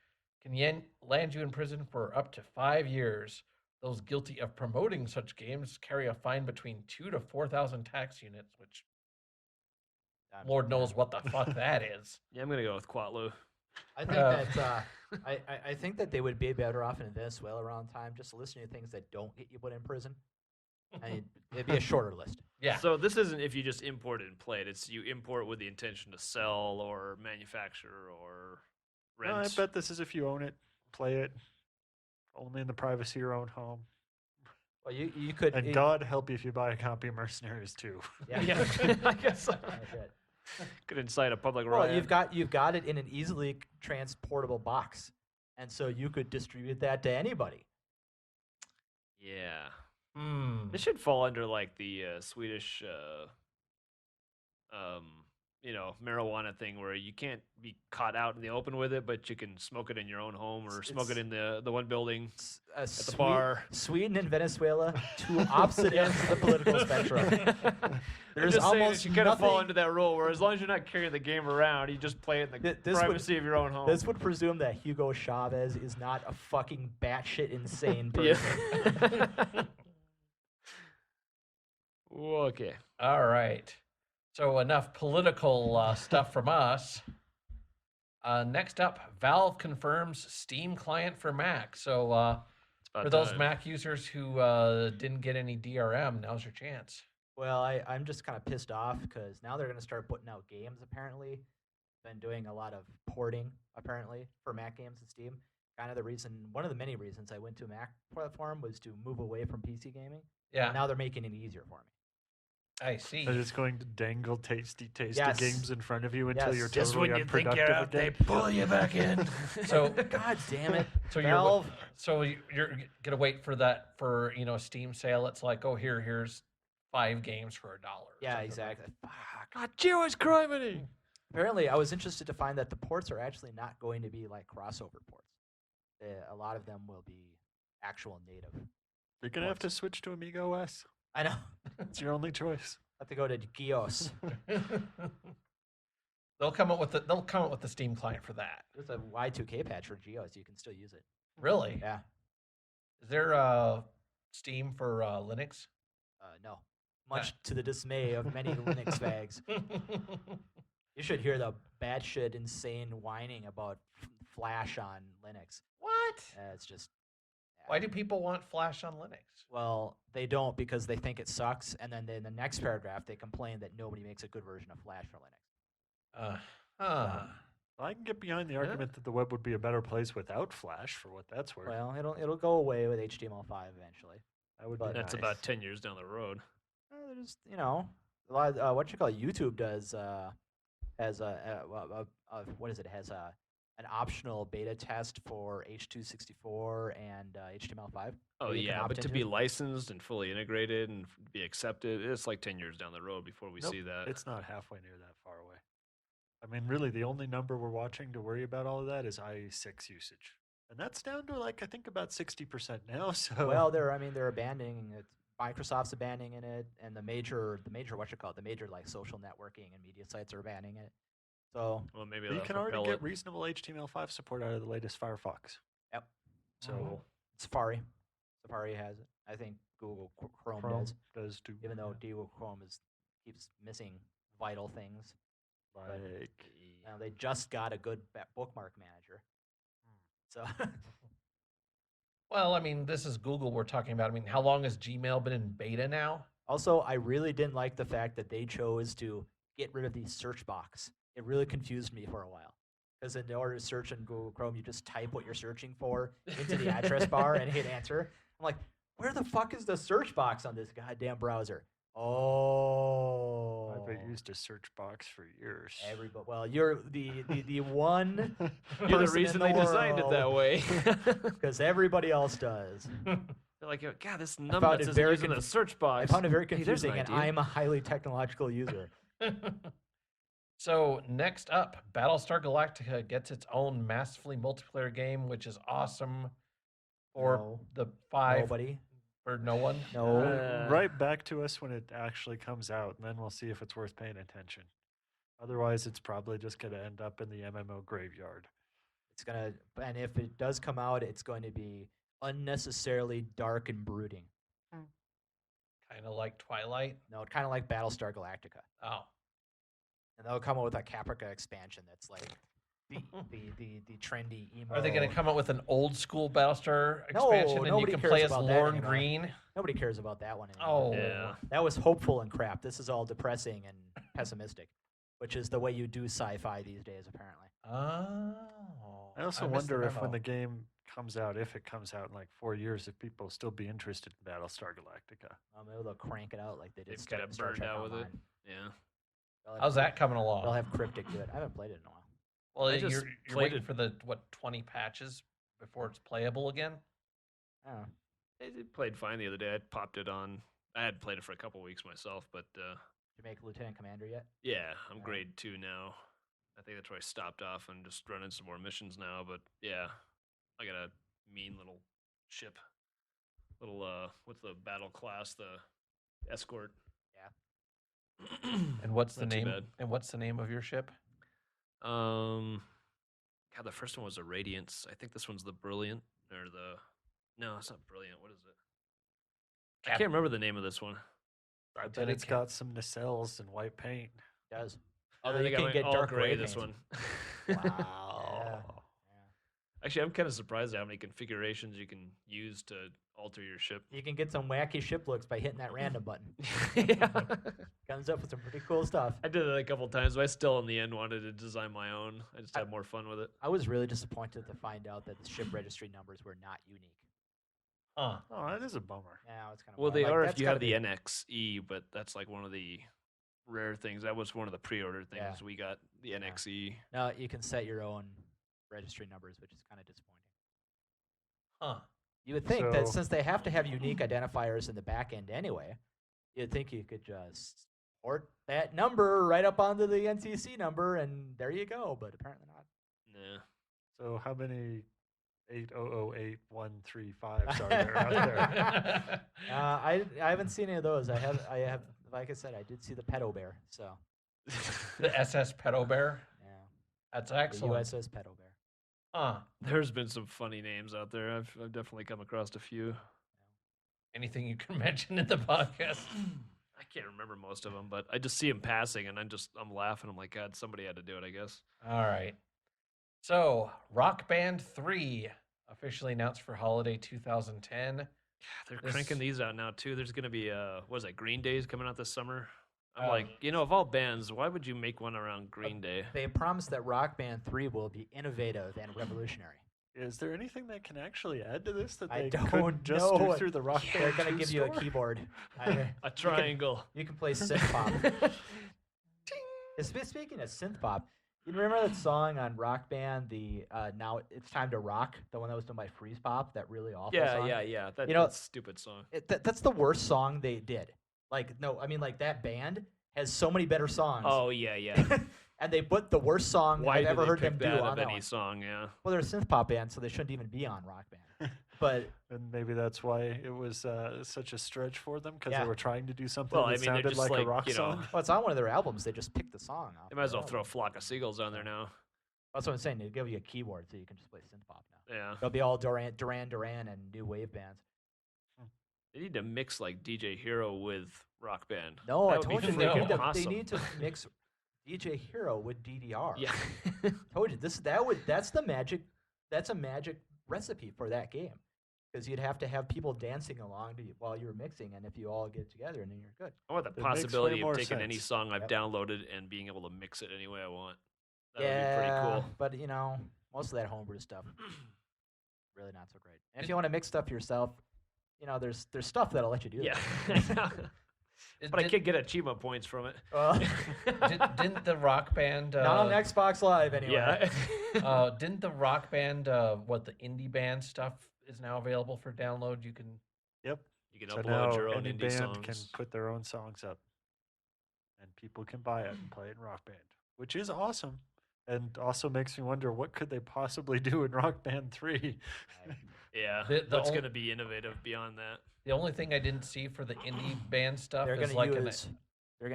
can land you in prison for up to 5 years. Those guilty of promoting such games carry a fine between 2,000 to 4,000 tax units, which Lord knows what the fuck that is. Yeah, I'm gonna go with Quatlu. I think that I think that they would be better off in Venezuela around time just listening to things that don't get you put in prison. I mean, it'd be a shorter list. Yeah. So this isn't if you just import it and play it. It's you import with the intention to sell or manufacture or rent. No, I bet this is if you own it, play it, only in the privacy of your own home. Well, you could. And God help you if you buy a copy of Mercenaries too. Yeah. Yeah, I guess so. Oh, shit. Could incite a public Well, riot. you've got it in an easily transportable box, and so you could distribute that to anybody. Yeah. Hmm. This should fall under like the Swedish, marijuana thing where you can't be caught out in the open with it, but you can smoke it in your own home or smoke it in the one building At the bar. Sweden and Venezuela, two opposite ends of the political spectrum. There's just saying almost that you kind of fall nothing- into that rule where as long as you're not carrying the game around, you just play it in the This would- privacy of your own home. This would presume that Hugo Chavez is not a fucking batshit insane Yeah. person. Okay. All right. So enough political stuff from us. Next up, Valve confirms Steam client for Mac. So It's about for those time. Mac users who didn't get any DRM, now's your chance. Well, I'm just kind of pissed off because now they're going to start putting out games, apparently. Been doing a lot of porting, apparently, for Mac games and Steam. Kind of the reason, one of the many reasons I went to a Mac platform was to move away from PC gaming. Yeah, Now they're making it easier for me. I see. They're just going to dangle tasty Yes. games in front of you until Yes. you're Just totally unproductive again. pull you back in. So, God damn it. so Valve. you're gonna wait for that for a Steam sale. It's like, oh, here's 5 games for $1. or Yeah, something like exactly. Fuck. God, Jewish criminy. Apparently, I was interested to find that the ports are actually not going to be like crossover ports. A lot of them will be actual native. You're going to have to switch to Amiga OS. I know. It's your only choice. I have to go to Gios. that. They'll come up with the Steam client for that. There's a Y2K patch for Gios. You can still use it. Really? Yeah. Is there Steam for Linux? No. Much to the dismay of many Linux fags. You should hear the batshit insane whining about Flash on Linux. What? It's just. Why do people want Flash on Linux? Well, they don't because they think it sucks, and then in the next paragraph they complain that nobody makes a good version of Flash for Linux. I can get behind the argument that the web would be a better place without Flash, for what that's worth. Well, it'll go away with HTML5 eventually. That would but be That's nice. about 10 years down the road. There's a lot. YouTube does has what is it? Has an optional beta test for H.264 and HTML5. Oh, that you can yeah, opt but to into. be licensed and fully integrated and be accepted, it's like 10 years down the road before we Nope, see that. It's not halfway near that far away. I mean, really, the only number we're watching to worry about all of that is IE6 usage. And that's down to, like, I think about 60% now. So Well, they're abandoning it. Microsoft's abandoning it, and the major like social networking and media sites are banning it. So Well, maybe you that'll can already propel get it. reasonable HTML5 support out of the latest Firefox. Yep. So Safari has it. I think Google Chrome does, does too. even though Google Chrome keeps missing vital things. Like, They just got a good bookmark manager. So Well, I mean, this is Google we're talking about. I mean, how long has Gmail been in beta now? Also, I really didn't like the fact that they chose to get rid of the search box. It really confused me for a while. Because in order to search in Google Chrome, you just type what you're searching for into the address bar and hit enter. I'm like, where the fuck is the search box on this goddamn browser? Oh. I've used a search box for years. Everybody, well, you're the one You're the reason they designed it that way. because everybody else does. They're like, God, this found numbnuts it isn't very using the search box. I found it very Hey, there's an confusing, and idea. I'm a highly technological user. So next up, Battlestar Galactica gets its own massively multiplayer game, which is awesome for No. the 5 Nobody. or no one. No. Right back to us when it actually comes out, and then we'll see if it's worth paying attention. Otherwise, it's probably just going to end up in the MMO graveyard. It's gonna, and if it does come out, it's going to be unnecessarily dark and brooding. Kind of like Twilight. No, kind of like Battlestar Galactica. Oh, And they'll come out with a Caprica expansion that's like the trendy emo. are they going to come up with an old school Battlestar No, expansion and you nobody can cares play as about that Lorne anymore. Green? Nobody cares about that one anymore. Oh, Yeah. That was hopeful and crap. This is all depressing and pessimistic, which is the way you do sci-fi these days, apparently. Oh. I also missed the wonder if when memo. the game comes out, if it comes out in like 4 years, if people will still be interested in Battlestar Galactica. Maybe they'll crank it out like they did. They've Star- kind of Star burned Trek out with it. Online. Yeah. They'll have How's crypt- that coming along? They'll have cryptic to it. I haven't played it in a while. Well, I just you're played waiting it. for the 20 patches before it's playable again. I don't know. It played fine the other day. I popped it on. I had played it for a couple weeks myself, but Did you make Lieutenant Commander yet? yeah, I'm Yeah. grade 2 now. I think that's where I stopped off and just running some more missions now. But yeah, I got a mean little ship. Little what's the battle class? The escort. Yeah. And what's the Not too name? bad. And what's the name of your ship? God, the first one was the Radiance. I think this one's the Brilliant or the. No, it's not Brilliant. What is it? I Cap- can't remember the name of this one. I bet Lieutenant it's got some nacelles and white paint. It does. I Although think you I can went get all dark gray gray this paint. one. Yeah. Actually, I'm kind of surprised at how many configurations you can use to alter your ship. You can get some wacky ship looks by hitting that random button. Yeah. Comes up with some pretty cool stuff. I did it a couple times, but I still, in the end, wanted to design my own. I just had more fun with it. I was really disappointed to find out that the ship registry numbers were not unique. Huh. Oh, that is a bummer. Yeah, it's kind of Well, they are if you have the NXE, but that's like one of the rare things. That was one of the pre-order things. Yeah. We got the NXE. No, you can set your own registry numbers, which is kind of disappointing. Huh. You would think that So- since they have to have unique identifiers in the back end anyway, you'd think you could just port that number right up onto the NCC number, and there you go. But apparently not. Nah. So how many 8008135s are there out there? I haven't seen any of those. I have like I said, I did see the pedo bear. So The SS Pedo Bear. yeah, That's the excellent. USS pedo bear. Huh. There's been some funny names out there. I've definitely come across a few. Anything you can mention in the podcast? I can't remember most of them, but I just see them passing, and I'm laughing. I'm like, God, somebody had to do it, I guess. All right. So, Rock Band 3 officially announced for holiday 2010. They're This- cranking these out now too. There's gonna be what is that, Green Day's coming out this summer. I'm Oh. like, of all bands, why would you make one around Green Day? They promised that Rock Band 3 will be innovative and revolutionary. Is there anything that can actually add to this that I they don't couldn't just do know. through the Rock They're Band gonna 2 give you a store? keyboard. A triangle. You can play synth pop. Speaking of synth pop, you remember that song on Rock Band, the Now It's Time to Rock, the one that was done by Freeze Pop, that really awful song? Yeah. That, You know- that's a stupid song. That's the worst song they did. Like, no, I mean, like, that band has so many better songs. Oh yeah. And they put the worst song Why I've did ever they heard pick them do that on of that any one. song? Yeah. Well, they're a synth pop band, so they shouldn't even be on Rock Band. But And maybe that's why it was such a stretch for them, because Yeah. they were trying to do something Well, that I mean, they're sounded just like a like, rock song. well, it's on one of their albums. They just picked the song off. They might as well their throw a album. flock of seagulls on there now. That's what I'm saying. They give you a keyboard so you can just play synth pop now. Yeah. It'll be all Duran and new wave bands. They need to mix like DJ Hero with Rock Band. No, That I would be told you freaking they awesome. need to mix DJ Hero with DDR. Yeah. Told you that's the magic. That's a magic recipe for that game. because you'd have to have people dancing along while you were mixing, and if you all get together, and then you're good. I want the It makes way possibility more of taking any sense. song I've Yep. downloaded and being able to mix it any way I want. That would be pretty cool. But most of that homebrew stuff, really not so great. And if you want to mix stuff yourself, there's stuff that'll let you do Yeah. that. But I can't get achievement points from it. Well, Didn't the Rock Band? not on Xbox Live anyway. Yeah. Didn't the Rock Band? The indie band stuff is now available for download. You can. Yep. You can So upload now your own any indie band songs. can put their own songs up, and people can buy it and play it in Rock Band, which is awesome, and also makes me wonder what could they possibly do in Rock Band 3. Yeah. The What's ol- going to be innovative beyond that? The only thing I didn't see for the indie band stuff They're is gonna like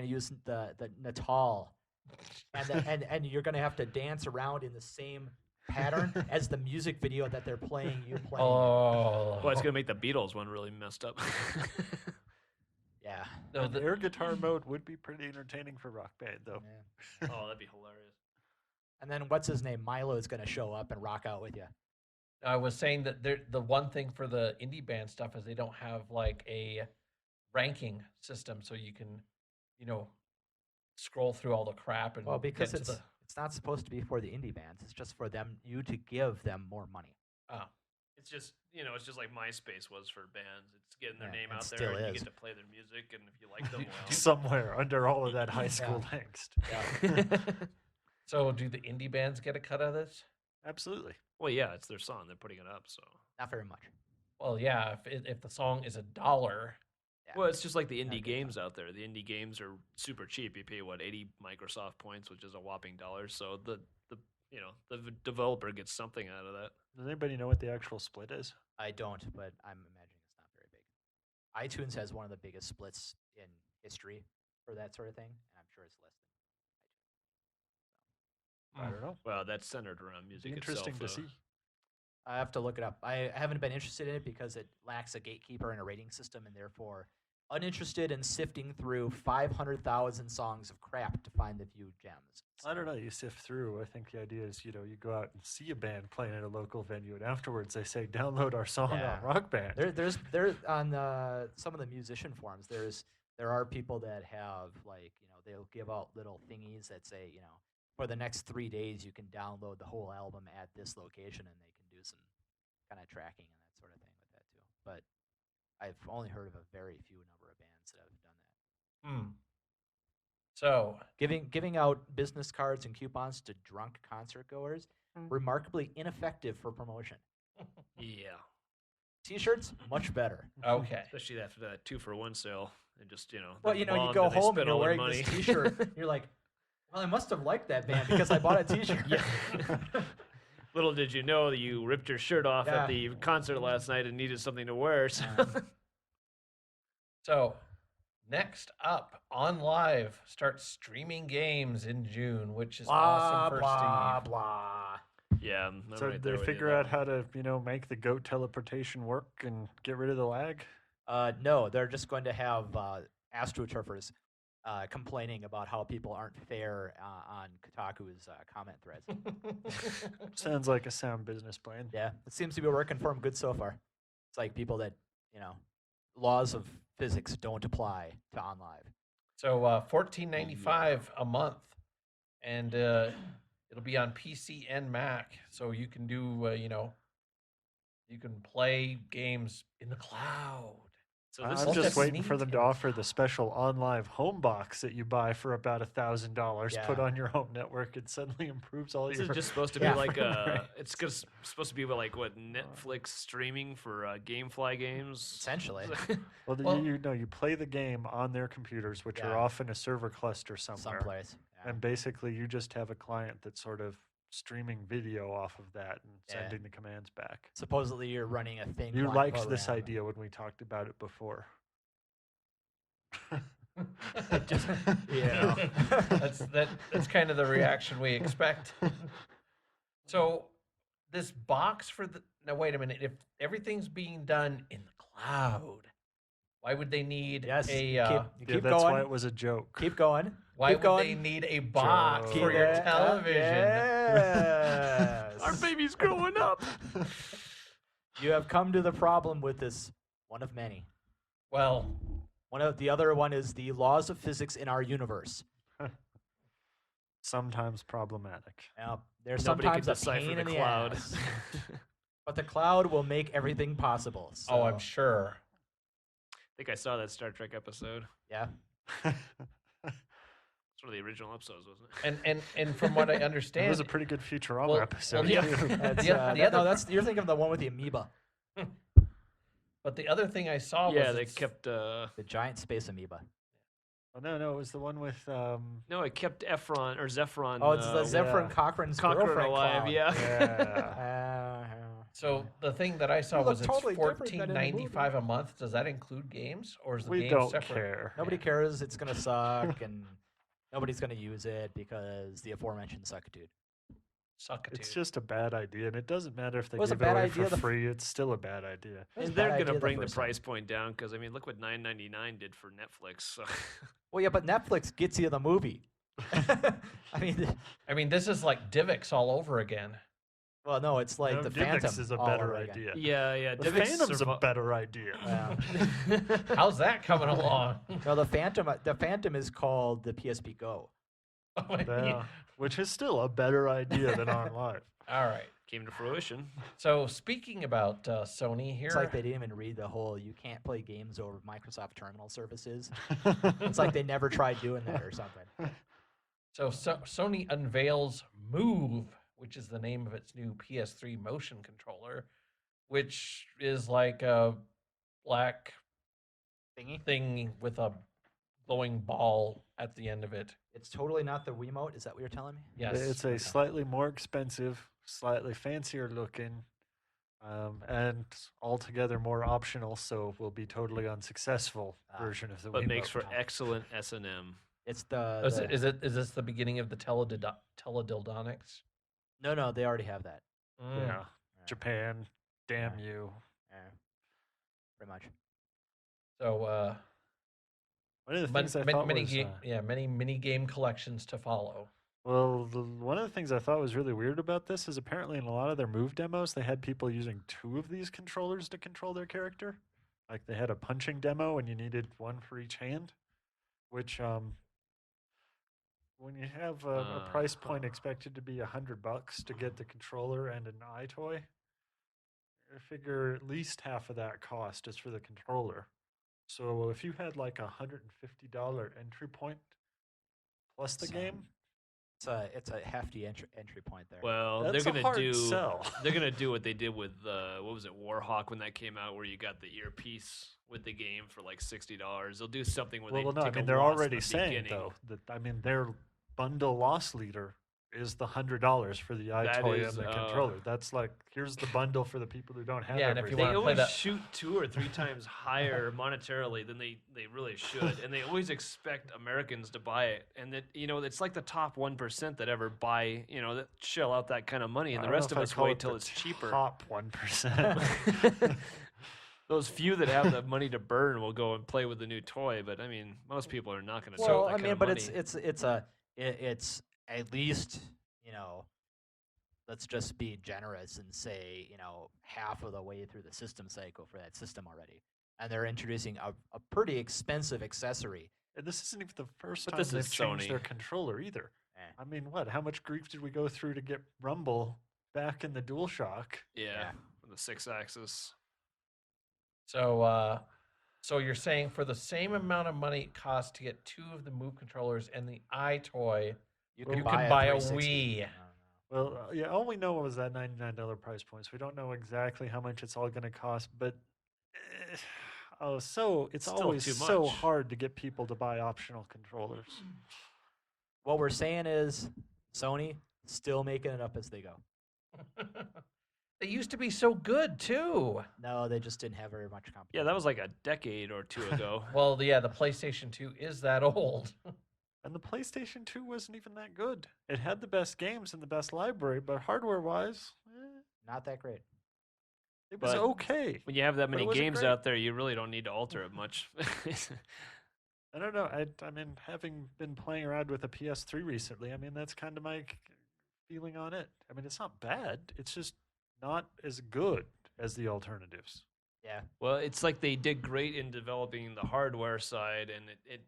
use the Natal, and you're gonna have to dance around in the same pattern as the music video that they're playing. You playing. Oh, Well, it's going to make the Beatles one really messed up. Yeah. no, The air guitar mode would be pretty entertaining for Rock Band, though. Yeah. Oh, that'd be hilarious. And then what's his name? Milo is gonna show up and rock out with you. I was saying that the one thing for the indie band stuff is they don't have like a ranking system, so you can, scroll through all the crap and Well, because get to it's not supposed to be for the indie bands. It's just for you to give them more money. It's just, it's just like MySpace was for bands. It's getting their Yeah, name it out there, still and you is. get to play their music, and if you like them, well. Somewhere under all of that high school angst. Yeah. So do the indie bands get a cut of this? Absolutely. Well, yeah, it's their song. They're putting it up, so. Not very much. Well, yeah. If the song is $1, Yeah. Well, it's just like the Yeah, indie good games out there. The indie games are super cheap. You pay 80 Microsoft points, which is a whopping $1. So the developer gets something out of that. Does anybody know what the actual split is? I don't, but I'm imagining it's not very big. iTunes has one of the biggest splits in history for that sort of thing, and I'm sure it's less than iTunes. I don't know. Well, that's centered around It'd music be interesting itself. to see. I have to look it up. I haven't been interested in it because it lacks a gatekeeper and a rating system, and therefore uninterested in sifting through 500,000 songs of crap to find the few gems. I don't know. You sift through. I think the idea is, you go out and see a band playing at a local venue, and afterwards they say, "Download our song Yeah. on Rock Band." There on some of the musician forums. There are people that have they'll give out little thingies that say for the next 3 days you can download the whole album at this location, and they can do some kind of tracking and that sort of thing with that too. But I've only heard of a very few number of bands that have done that. So Giving out business cards and coupons to drunk concert goers, Mm. remarkably ineffective for promotion. Yeah. T-shirts, much better. okay. Especially after that 2-for-1 sale. And just, Well, they're you bummed go that they home and spent you're all their wearing money. this T-shirt. You're like, well, I must have liked that band because I bought a T-shirt. Yeah. Little did you know that you ripped your shirt off Yeah. at the concert last night and needed something to wear. So. So next up, OnLive starts streaming games in June, which is blah awesome for blah Steve. blah. Yeah, I'm So right there they with you figure there. out how to, make the goat teleportation work and get rid of the lag. No, they're just going to have astroturfers complaining about how people aren't fair on Kotaku's comment threads. Sounds like a sound business plan. Yeah, it seems to be working for them good so far. It's like people that laws of physics don't apply to OnLive. So $14.95 a month, and it'll be on PC and Mac. So you can do you can play games in the cloud. So this I'm is just that's waiting neat. for them to offer the special OnLive home box that you buy for about $1,000, put Yeah. on your home network. It suddenly improves all This your. is just supposed to Yeah. be like Right. it's just supposed to be like what Netflix streaming for GameFly games. Essentially, Well, Well- you play the game on their computers, which are Yeah. often a server cluster somewhere. someplace. Yeah. And basically, you just have a client that's sort of streaming video off of that and Yeah. sending the commands back. Supposedly, you're running a thing. You line liked this program. idea when we talked about it before. Just That's kind of the reaction we expect. So this box for the now wait a minute, if everything's being done in the cloud, why would they need Yes. a Yeah, keep that's going. why it was a joke. Keep going. why keep would going. they need a box Joke. for your Yeah, television? Yes. Our baby's growing up. You have come to the problem with this one of many. Well, The other one is the laws of physics in our universe. Sometimes problematic. Now, there's Nobody can sometimes a decipher pain the in the cloud. ass, but the cloud will make everything possible. So, oh, I'm sure. I think I saw that Star Trek episode. Yeah. It's one of the original episodes, wasn't it? And from what I It understand, was a pretty good Futurama well, episode. yeah. too. That's, The other- no, you're thinking of the one with the amoeba, but the other thing I saw Yeah, was they it's- kept. the giant space amoeba. Oh, no, it was the one with. No, it kept Efron or Zephron. Oh, it's the Zephyr yeah. Cochrane's Cochrane girlfriend alive. cloud. Yeah. So the thing that I saw You look was totally it's different than in the movie. $14.95 a month. Does that include games, or is the We game don't separate? care. Nobody cares. It's gonna suck, and nobody's gonna use it because the aforementioned suckitude. It's just a bad idea, and it doesn't matter if they It was a give it bad away idea for the f- free. It's still a bad idea. It was a And they're bad gonna idea bring the first time. price point down because I mean, look what $9.99 did for Netflix. So. Well, yeah, but Netflix gets you the movie. I mean, this is like DivX all over again. well, no, it's like No, the Divx Phantom. is a all better over again. idea. yeah. The Divx Phantom's a survi- better idea. Yeah. How's that coming along? No, the Phantom is called the PSP Go. Oh my Yeah, God. which is still a better idea than OnLive. All right. Came to fruition. So speaking about Sony here, It's like they didn't even read the whole "you can't play games over Microsoft Terminal Services." It's like they never tried doing that or something. Sony unveils Move, which is the name of its new PS3 motion controller, which is like a black Thingy. thing with a glowing ball at the end of it. It's totally not the Wiimote. Is that what you're telling me? Yes. It's a slightly more expensive, slightly fancier looking, and altogether more optional, so will be totally unsuccessful version of the But Wiimote. makes for excellent S&M. It's the. Is this the beginning of the teledildonics? No, they already have that. Mm. Yeah, Japan, damn you. Yeah, pretty much. So One of the Mon- things I many, thought many, was, many mini game collections to follow. well, one of the things I thought was really weird about this is apparently in a lot of their Move demos, they had people using 2 of these controllers to control their character. Like they had a punching demo and you needed one for each hand, which when you have a price point expected to be $100 to get the controller and an iToy, I figure at least half of that cost is for the controller. So if you had like $150 entry point plus the So- game, It's a hefty entry point there. Well, that's they're a gonna hard do. sell. They're gonna do what they did with what was it, Warhawk when that came out, where you got the earpiece with the game for like $60. They'll do something where Well, they no, I take mean a they're loss in already the saying beginning. though that their bundle loss leader is the $100 for the That iToy is, and the controller. That's like here's the bundle for the people who don't have. Yeah, and if you everything. They wanna play always that- shoot 2 or 3 times higher monetarily than they really should, and they always expect Americans to buy it. And that it's like the top 1% that ever buy, that shell out that kind of money, and I the don't know rest if of I'd us call wait it till the it's cheaper. Top 1%. Those few that have the money to burn will go and play with the new toy, but I mean, most people are not going to. well, that I kind mean, of but money. it's at least let's just be generous and say half of the way through the system cycle for that system already, and they're introducing a pretty expensive accessory. And this isn't even the first But time this they've is changed their Sony. controller either. Eh. I mean, what? How much grief did we go through to get Rumble back in the DualShock? Yeah, the 6-axis. So you're saying for the same amount of money it costs to get 2 of the Move controllers and the iToy, You can can buy a 360. Wii. I don't know. Well, yeah, all we know was that $99 price point. So we don't know exactly how much it's all going to cost, but it's Still always too so much. hard to get people to buy optional controllers. What we're saying is Sony still making it up as they go. They used to be so good too. No, they just didn't have very much competition. Yeah, that was like a decade or 2 ago. Well, yeah, the PlayStation 2 is that old. And the PlayStation 2 wasn't even that good. It had the best games and the best library, but hardware-wise, Not that great. it was But- okay. When you have that But it many wasn't games great. out there, you really don't need to alter it much. I don't know. I mean, having been playing around with a PS3 recently, I mean, that's kind of my feeling on it. I mean, it's not bad. It's just not as good as the alternatives. Yeah. Well, it's like they did great in developing the hardware side, and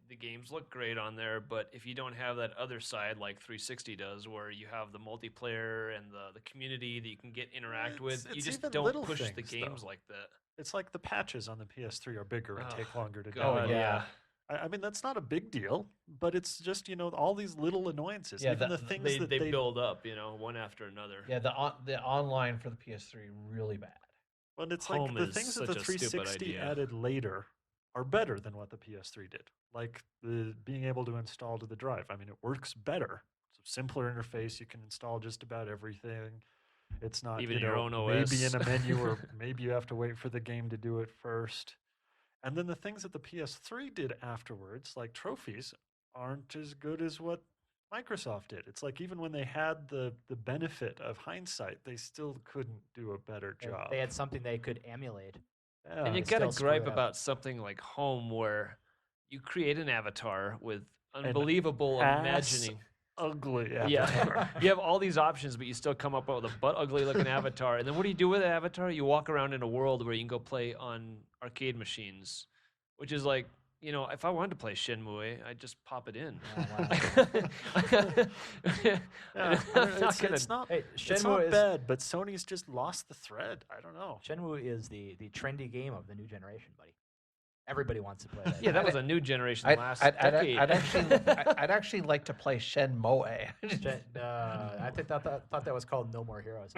the games look great on there. But if you don't have that other side, like 360 does, where you have the multiplayer and the community that you can interact with, you it's just even don't little push the things, games though. like that. It's like the patches on the PS3 are bigger and take Oh, longer to God, download. yeah. I mean, that's not a big deal, but it's just, all these little annoyances. Yeah, Even the- the things They, that they build up, one after another. Yeah, the online for the PS3 really bad. Well, it's Home like the is things that the such a stupid 360 idea. added later are better than what the PS3 did. Like the being able to install to the drive. I mean, it works better. It's a simpler interface. You can install just about everything. It's not Even your own maybe OS. in a menu or maybe you have to wait for the game to do it first. And then the things that the PS3 did afterwards, like trophies, aren't as good as what Microsoft did. It's like even when they had the benefit of hindsight, they still couldn't do a better job. They had something they could emulate. Yeah. And you They gotta still screw gripe it up. about something like Home, where you create an avatar with unbelievable ass imagining. ugly Yeah, avatar. you have all these options, but you still come up with a butt ugly looking avatar. And then what do you do with the avatar? You walk around in a world where you can go play on arcade machines, which is like, if I wanted to play Shenmue, I'd just pop it in. Yeah, it's not, Hey, it's Shenmue not is bad, but Sony's just lost the thread. I don't know. Shenmue is the trendy game of the new generation, buddy. Everybody wants to play that. Yeah, that was a new generation I'd, last I'd, I'd, decade. I'd actually like to play Shenmue. I thought that was called No More Heroes.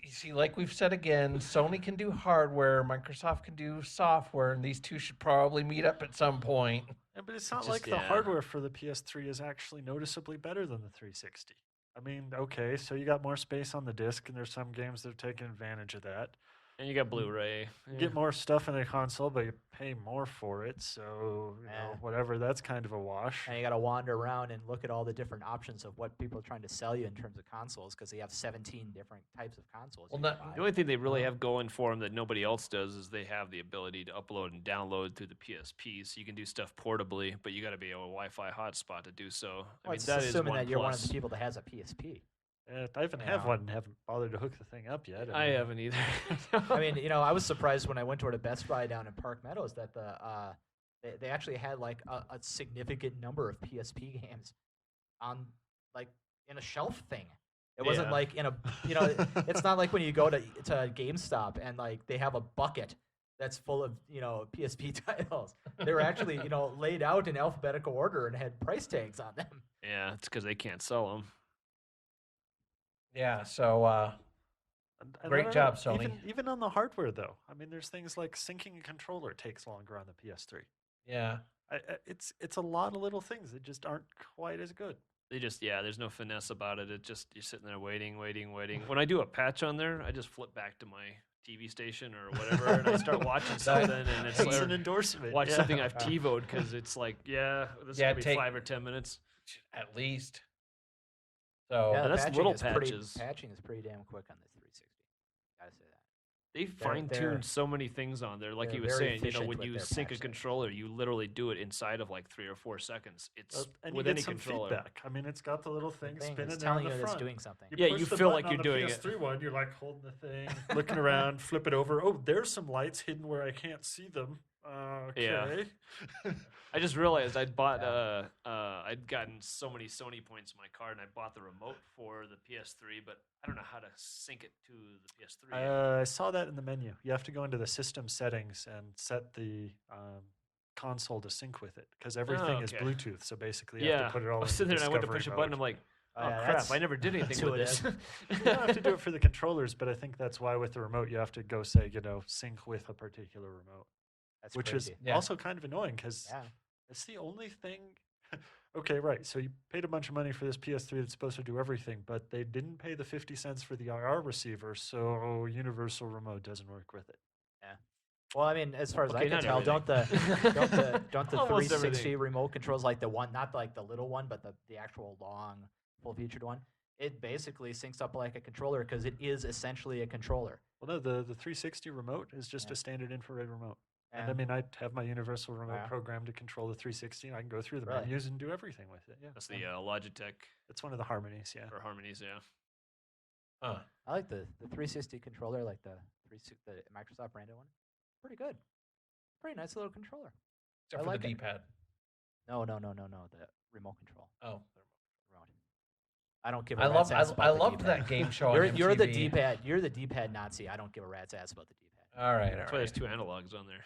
See, like we've said again, Sony can do hardware, Microsoft can do software, and these two should probably meet up at some point. Yeah, but it's not just- like the yeah. hardware for the PS3 is actually noticeably better than the 360. I mean, okay, so you got more space on the disc, and there's some games that are taking advantage of that. And you got Blu-ray. You get more stuff in the console, but you pay more for it. So, whatever, that's kind of a wash. And you got to wander around and look at all the different options of what people are trying to sell you in terms of consoles, because they have 17 different types of consoles. Well, you not- can buy. The only thing they really have going for them that nobody else does is they have the ability to upload and download through the PSP, so you can do stuff portably, but you got to be a Wi-Fi hotspot to do so. Well, it's that is assuming one that you're one of plus. the people that has a PSP. I even have Yeah. one and haven't bothered to hook the thing up yet. I mean, haven't either. I mean, I was surprised when I went to Best Buy down in Park Meadows that they actually had like a significant number of PSP games on like in a shelf thing. It wasn't Yeah. like in a it's not like when you go to GameStop and like they have a bucket that's full of PSP titles. They were actually laid out in alphabetical order and had price tags on them. Yeah, it's because they can't sell them. Yeah, so and I Great don't job, know, Sony. Even on the hardware, though. I mean, there's things like syncing a controller takes longer on the PS3. yeah. It's a lot of little things that just aren't quite as good. They just there's no finesse about it. It just you're sitting there waiting. When I do a patch on there, I just flip back to my TV station or whatever, and I start watching something, and it's It's like an endorsement. watch yeah. something I've TiVoed because it's like this is Yeah, gonna be 5 or 10 minutes. At least. So Yeah, the that's patching little is pretty- patches. Patching is pretty damn quick on the 360. Gotta say that. They They're- fine tuned so many things on there. Like they're he was very saying, efficient when with you their sync a patch controller, you literally do it inside of like 3 or 4 seconds. It's And with you get any some controller. feedback. I mean, it's got the little thing Thing spinning is there on telling the you front. it's doing something. Yeah, push you the feel button like you're on doing the it. PS3 one, you're like holding the thing, looking around, flip it over. Oh, there's some lights hidden where I can't see them. Okay. Yeah. I just realized I'd bought I'd gotten so many Sony points in my card, and I bought the remote for the PS3, but I don't know how to sync it to the PS3. I saw that in the menu. You have to go into the system settings and set the console to sync with it because everything is okay. Bluetooth. So basically, you have Yeah, to put it I all was into sitting there and I went to discovery push a mode. button. I'm like, Oh, oh yeah, crap! that's- I never did anything that's with who it this. You don't have to do it for the controllers, but I think that's why with the remote you have to go say sync with a particular remote, That's which crazy. is Yeah. also kind of annoying because Yeah. it's the only thing. Okay, right. So you paid a bunch of money for this PS3 that's supposed to do everything, but they didn't pay the 50 cents for the IR receiver, so Universal Remote doesn't work with it. Well, I mean, as far as I Okay, can not tell, don't the Almost 360 everything. remote controls like the one, not like the little one, but the actual long, full-featured one? It basically syncs up like a controller because it is essentially a controller. Well, no, the 360 remote is just Yeah. a standard infrared remote. And I And- mean, I have my Universal Remote Yeah. program to control the 360. And I can go through the Really? menus and do everything with it. Yeah, That's the Logitech it's one of the harmonies. Yeah. or Harmonies, yeah. Huh. I like the 360 controller, like the Microsoft branded one. Pretty good. Pretty nice little controller. Except I for like the it. D-pad. No. The remote control. Oh, Remote. I don't give a I rat's ass about the loved D-pad. that game show. You're on the MTV. D-pad. You're the D-pad Nazi. I don't give a rat's ass about the D-pad. All right, That's all why right. there's 2 analogs on there.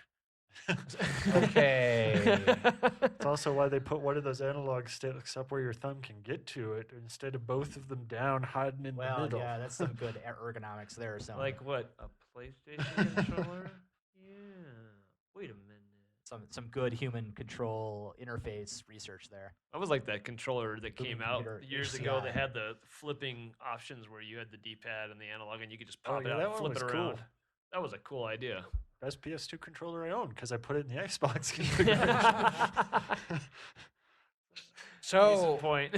Okay. It's also why they put one of those analog sticks up where your thumb can get to it instead of both of them down, hiding in the Well, middle. yeah, that's some good ergonomics there. So Like what? A PlayStation controller? Yeah. Wait a minute. some good human control interface research there. I was like that controller that Moving came out computer, years ago. They HCI. had the flipping options where you had the D-pad and the analog, and you could just Oh, pop it yeah, out that and one flip was it cool. around. That was a cool idea. Best PS2 controller I own because I put it in the Xbox configuration. So, point.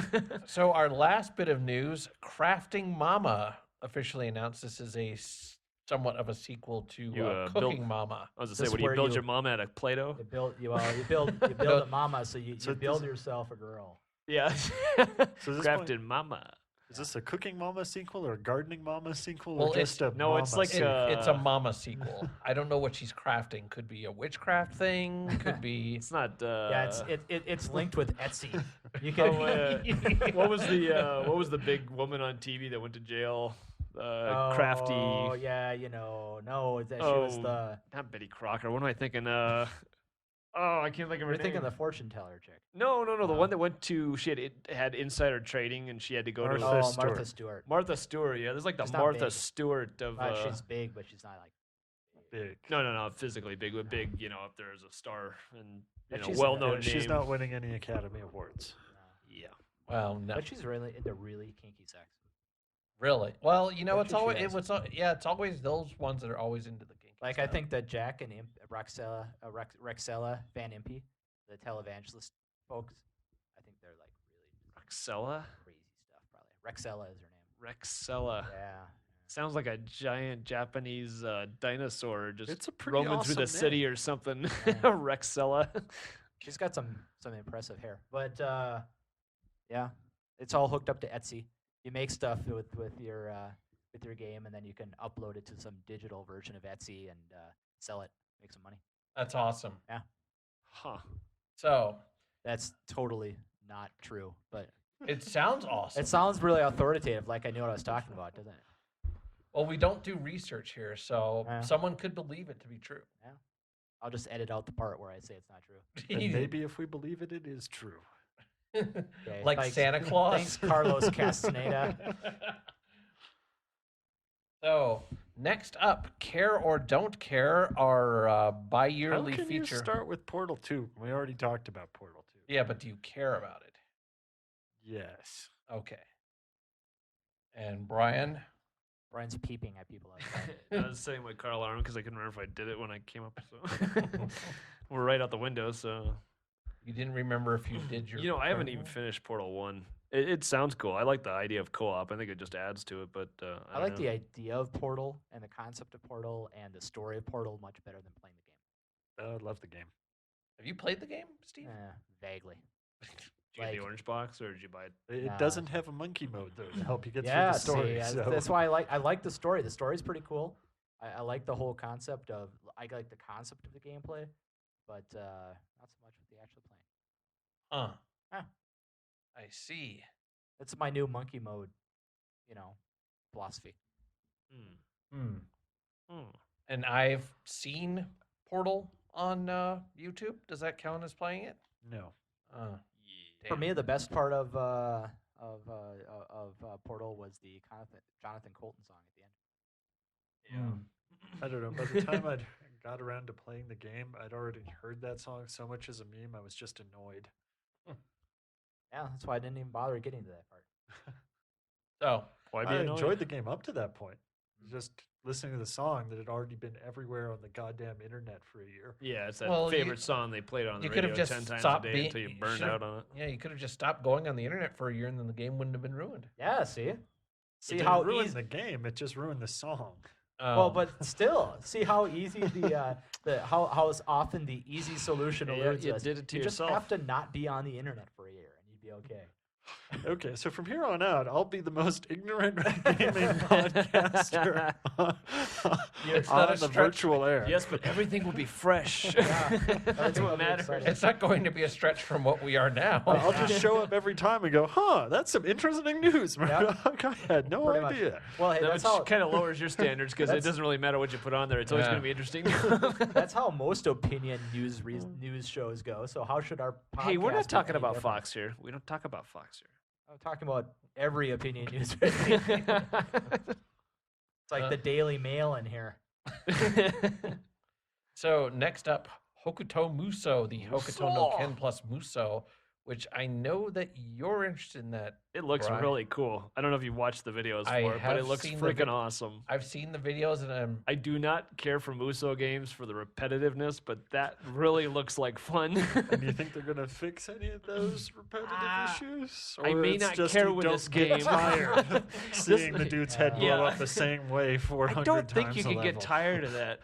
so our last bit of news: Crafting Mama officially announced this is somewhat of a sequel to You, built- Cooking Mama. I was gonna This say, what do you where build you- your mom out of Play-Doh? You build a mama, so you So build this- yourself a girl. Yeah. So this Crafted mama. Is this a Cooking Mama sequel or a Gardening Mama sequel Well, or just a no, it's Mama like sequel? It's a Mama sequel. I don't know what she's crafting. Could be a witchcraft thing. Could be. It's not. Yeah, it's linked with Etsy. You Oh, can. what was the big woman on TV that went to jail? Crafty. Oh yeah, no, that she was the. Not Betty Crocker. What am I thinking? I can't think of her You're name. thinking the fortune teller chick. No. The one that went to had insider trading and she had to go to Martha Oh, Martha Stewart. Stewart. Martha Stewart. Yeah, there's like the She's not Martha big. Stewart of. She's big, but she's not like. Big. No, physically big, but big. Up there as a star and But she's- well-known Yeah, name. she's not winning any Academy Awards. Yeah. Well, no, But she's really into really kinky sex. really. Well, Bet it's you she always has. it's always those ones that are always into the kinky Like I stuff. think that Jack and Rexella Van Impe, the televangelist folks, I think they're like really Rexella. crazy stuff. Probably Rexella is her name. Rexella. Yeah. Sounds like a giant Japanese dinosaur just It's a pretty roaming through the awesome city name. or something. Yeah. Rexella. She's got some impressive hair, but yeah, it's all hooked up to Etsy. You make stuff with your game, and then you can upload it to some digital version of Etsy and sell it, make some money. That's awesome. Huh. So That's totally not true, but it sounds awesome. it sounds really authoritative, like I knew what I was talking about, doesn't it? Well, we don't do research here, so Yeah. someone could believe it to be true. I'll just edit out the part where I say it's not true. And maybe if we believe it, it is true. Okay, like thanks- Santa Claus. Thanks, Carlos Castaneda. So next up, Care or Don't Care, our How bi-yearly can feature. you start with Portal 2? We already talked about Portal 2. Yeah, but do you care about it? Yes. Okay. And Brian, Brian's peeping at people outside. I was saying my car alarm because I couldn't remember if I did it when I came up. So we're right out the window. So you didn't remember if you did your. I haven't current even one? finished Portal 1. It sounds cool. I like the idea of co-op. I think it just adds to it. But I like the idea of Portal and the concept of Portal and the story of Portal much better than playing the game. I love the game. Have you played the game, Steve? Vaguely. Did you get the like- orange box or did you buy it? It Nah. doesn't have a monkey mode though to help you get Yeah, through the story. see, so. that's why I like the story. The story's pretty cool. I like the whole concept of I like the concept of the gameplay, but not so much with the actual playing. Huh. Huh. I see. It's my new monkey mode, philosophy. Hmm. Hmm. And I've seen Portal on YouTube. Does that count as playing it? No. For me, the best part of Portal was the Jonathan Colton song at the end. Yeah. I don't know. By the time I got around to playing the game, I'd already heard that song so much as a meme, I was just annoyed. Yeah, that's why I didn't even bother getting to that part. So Why be I annoyed? enjoyed the game up to that point. Just listening to the song that had already been everywhere on the goddamn internet for a year. Yeah, it's that Well, you- favorite song they played on the you could radio have 10 just times a stopped day being. until you you burned should've- out on it. Yeah, you could have just stopped going on the internet for a year, and then the game wouldn't have been ruined. Yeah, see, It see didn't how ruin easy. the game, it just ruined the song. Well, but still, see how easy how often the easy solution Yeah, eludes you us. did it to you yourself. just have to not be on the internet for a year, and you'd be okay. Okay, so from here on out, I'll be the most ignorant gaming podcaster It's not a on the stretch. virtual air. Yes, but everything will be fresh. That's what matters. It's not going to be a stretch from what we are now. I'll just show up every time and go, that's some interesting news, Murdock. I had no Pretty much. idea. Well, hey, That that's how kind of lowers your standards because it doesn't really matter what you put on there. It's always Yeah. going to be interesting. that's how most opinion news shows go. So how should our podcast Hey, we're not be talking any about different? Fox here. We don't talk about Fox I'm talking about every opinion news. here. It's like the Daily Mail in here. So next up, Hokuto Muso, the Hokuto no Muso. Ken plus Muso, which I know that you're interested in that. It looks Brian. really cool. I don't know if you watched the videos I for it, but have it looks seen the freaking awesome. I've seen the videos and I do not care for Muso games for the repetitiveness, but that really looks like fun. And do you think they're going to fix any of those repetitive issues? I Or may it's not just care you with don't this get game. tired seeing the dude's head blow Yeah. up the same way 400 I don't think times you a can get level. tired of that.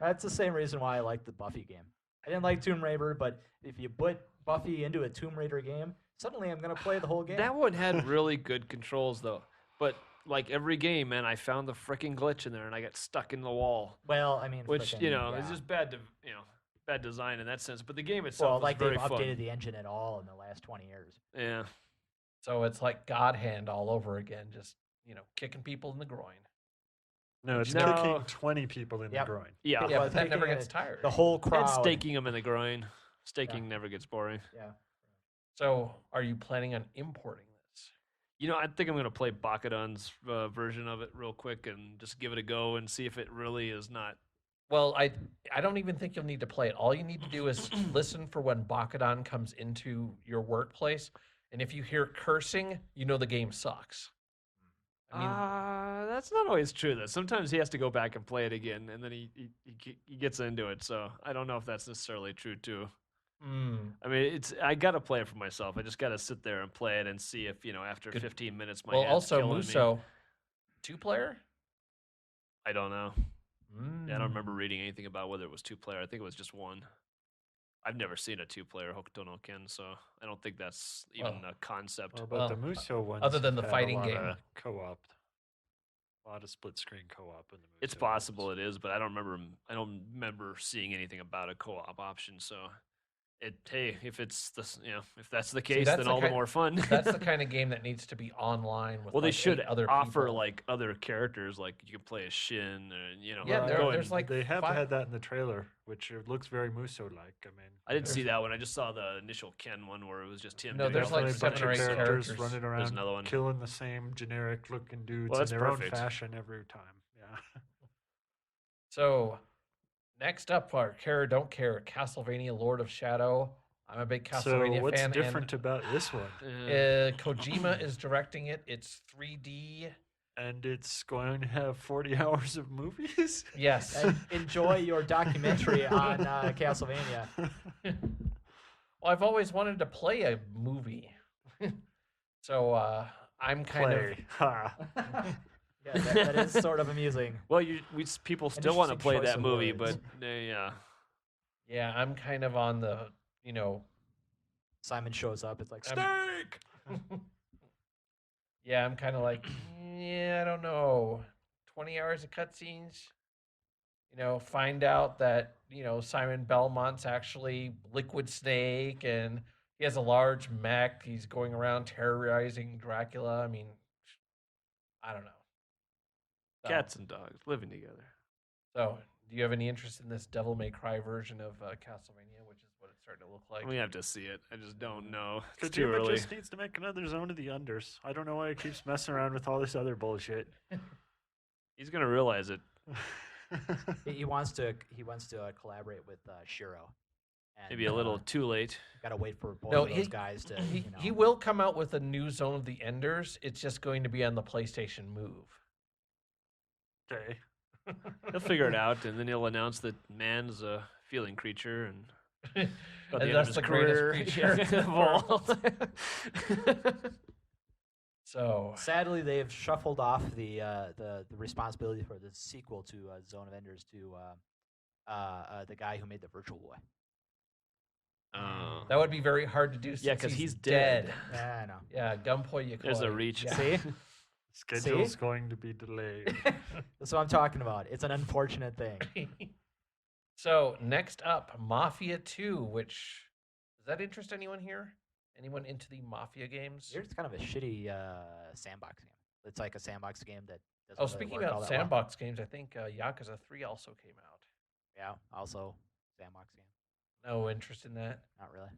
That's the same reason why I like the Buffy game. I didn't like Tomb Raider, but if you put Buffy into a Tomb Raider game, suddenly I'm gonna play the whole game. That one had really good controls though. But like every game, man, I found the freaking glitch in there and I got stuck in the wall. Well, I mean, Which, frickin', you know, yeah. is just bad bad design in that sense. But the game itself well, was like very they've fun. updated the engine at all in the last 20 years. Yeah. so it's like God Hand all over again, just kicking people in the groin. No, it's No. kicking 20 people in Yep. the groin. Yeah. Well, Yeah, but that taking never it- gets tired. The whole crowd. And staking them in the groin. Staking never gets boring. Yeah. So are you planning on importing this? I think I'm going to play Bakadon's version of it real quick and just give it a go and see if it really is not. Well, I don't even think you'll need to play it. All you need to do is listen for when Bakadon comes into your workplace, and if you hear cursing, you know the game sucks. I mean, That's not always true, though. Sometimes he has to go back and play it again, and then he gets into it. So I don't know if that's necessarily true, too. I mean, I got to play it for myself. I just got to sit there and play it and see if, after Good. 15 minutes, my well, head's also killing me. Muso, 2-player. I don't know. Yeah, I don't remember reading anything about whether it was 2-player. I think it was just one. I've never seen a 2-player Hokuto no Ken, so I don't think that's even a concept. Well, but the Well, Muso ones other than the had fighting a lot game. of co-op. A lot of split-screen co-op in the Muso It's possible it is, but I don't remember seeing anything about a co-op option. So, if it's if that's the case, that's then the all the kind- more fun. That's the kind of game that needs to be online with. Well, they like, should 8 other offer people. like other characters, like you can play as Shin, and Yeah, go there's and- like They have 5 had that in the trailer, which it looks very Muso-like. I mean, I didn't see that one. I just saw the initial Ken one where it was just him. No, doing there's it. like definitely a bunch 7 or of 8 characters characters. running There's around, another one. killing the same generic-looking dudes Well, in that's their perfect. own fashion every time. Yeah. So, next up, our Care or Don't Care, Castlevania Lord of Shadow. I'm a big Castlevania So what's fan. different about this one? And Kojima is directing it. It's 3D. And it's going to have 40 hours of movies? Yes. And enjoy your documentary on Castlevania. Well, I've always wanted to play a movie. So, I'm kind of. Play. Ha. Yeah, that is sort of amusing. Well, people still want to interesting play choice that of movie, words. but yeah. Yeah, I'm kind of on the, Simon shows up. It's like, I'm- steak! yeah, I'm kind of like, I don't know. 20 hours of cutscenes. Find out that, Simon Belmont's actually Liquid Snake and he has a large mech. He's going around terrorizing Dracula. I mean, I don't know. So- Cats and dogs living together. So, do you have any interest in this Devil May Cry version of Castlevania, which is what it's starting to look like? We have to see it. I just don't know. It's too Kojima early. just needs to make another Zone of the Unders. I don't know why he keeps messing around with all this other bullshit. He's gonna realize it. He wants to collaborate with Shiro. And, Maybe a little too late. Gotta wait for both No, of those guys to. He will come out with a new Zone of the Enders. It's just going to be on the PlayStation Move. Okay. He'll figure it out, and then he'll announce that man's a feeling creature, and And by the end of that's his the career, greatest creature of all. So, Sadly, they've shuffled off the responsibility for the sequel to Zone of Enders to the guy who made the Virtual Boy. Oh. That would be very hard to do. Yeah, because 'cause he's dead. Yeah, I know. Yeah, Gunpei Yokoi. There's a reach. Yeah. See? Schedule's going to be delayed. That's what I'm talking about. It's an unfortunate thing. So next up, Mafia 2, which does that interest anyone here? Anyone into the Mafia games? It's kind of a shitty sandbox game. It's like a sandbox game that doesn't Oh, really speaking work all about that well. sandbox games, I think Yakuza 3 also came out. Yeah, also sandbox game. No interest in that. Not really.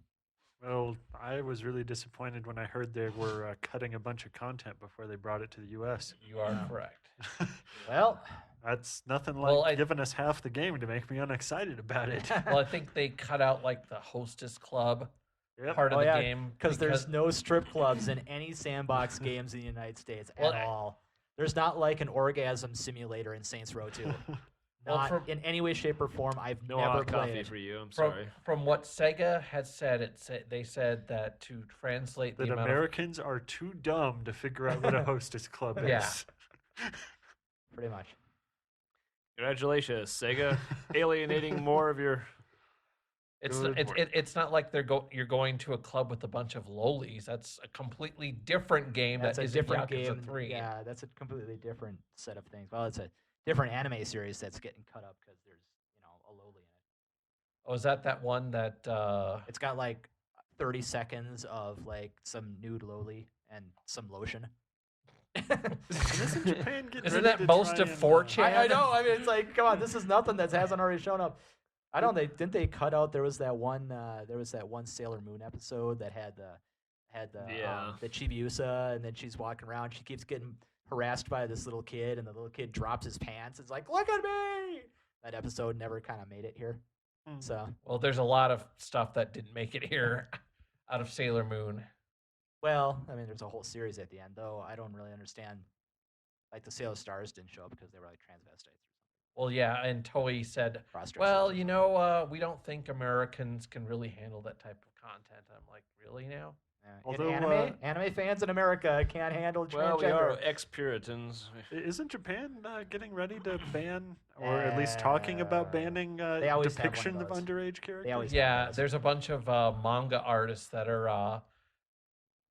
Well, I was really disappointed when I heard they were cutting a bunch of content before they brought it to the U.S. You are correct. Well, That's nothing like Well, giving us half the game to make me unexcited about it. Well, I think they cut out like the Hostess Club Yep. part of Oh, the yeah, game because there's no strip clubs in any sandbox games in the United States Well, at all. There's not like an orgasm simulator in Saints Row 2. Well, Not from- in any way, shape, or form. I've No never hot played coffee it. for you. I'm from sorry. from what Sega has said, they said that to translate That the amount Americans are too dumb to figure out what a hostess club is. Yeah. Pretty much. Congratulations, Sega, alienating more of your. Good work. it's not like you're going to a club with a bunch of lolis. That's a completely different game. That's that a isn't different Yakuza game. 3. Yeah, that's a completely different set of things. Well, it's a different anime series that's getting cut up because there's a loli in it. Oh, is that one that? It's got like 30 seconds of like some nude loli and some lotion. Isn't Japan getting Isn't ready that to most try of and, 4chan? I know. I mean, it's like, come on, this is nothing that hasn't already shown up. I don't. Didn't they cut out? There was that one. There was that one Sailor Moon episode that had the Chibiusa, and then she's walking around. She keeps getting harassed by this little kid, and the little kid drops his pants. It's like, look at me. That episode never kind of made it here. So, Well, there's a lot of stuff that didn't make it here out of Sailor Moon. well, I mean, there's a whole series at the end, though. I don't really understand. Like the Sailor Stars didn't show up because they were like transvestites. Well, yeah, and Toei said, Cross-dressers well, or you something. know, we don't think Americans can really handle that type of content. I'm like, really now? Yeah. Although, Anime fans in America can't handle Well, we transgender. are ex-Puritans. Isn't Japan getting ready to ban, or at least talking about banning they always have one of depiction of those. underage characters? always- Yeah, those. there's a bunch of manga artists that are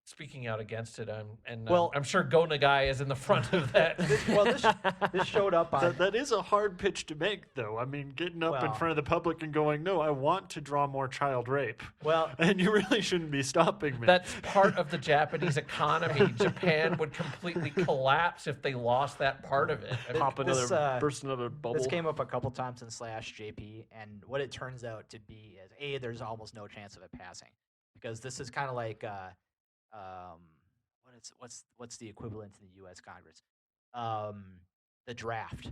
speaking out against it. Well- I'm sure Go Nagai is in the front of that. This showed up on. That is a hard pitch to make, though. I mean, getting up in Well- front of the public and going, no, I want to draw more child rape. Well, And you really shouldn't be stopping me. That's part of the Japanese economy. Japan would completely collapse if they lost that part of it. I mean, Pop this, another, burst another bubble. this came up a couple times in Slash JP, and what it turns out to be is there's almost no chance of it passing because this is kind of like what's the equivalent in the U.S. Congress? The draft.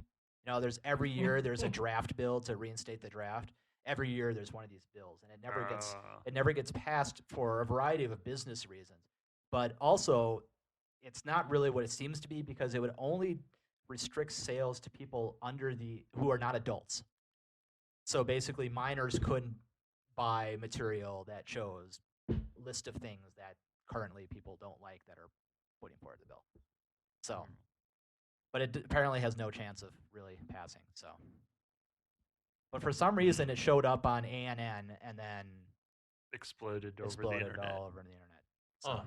There's every year there's a draft bill to reinstate the draft. Every year there's one of these bills, and it never gets passed for a variety of business reasons. But also, it's not really what it seems to be because it would only restrict sales to people who are not adults. So basically, minors couldn't buy material that shows list of things that currently people don't like that are putting forward the bill. So, but it apparently has no chance of really passing. So, but for some reason, it showed up on ANN and then exploded over the exploded internet. all over the internet. So, Huh.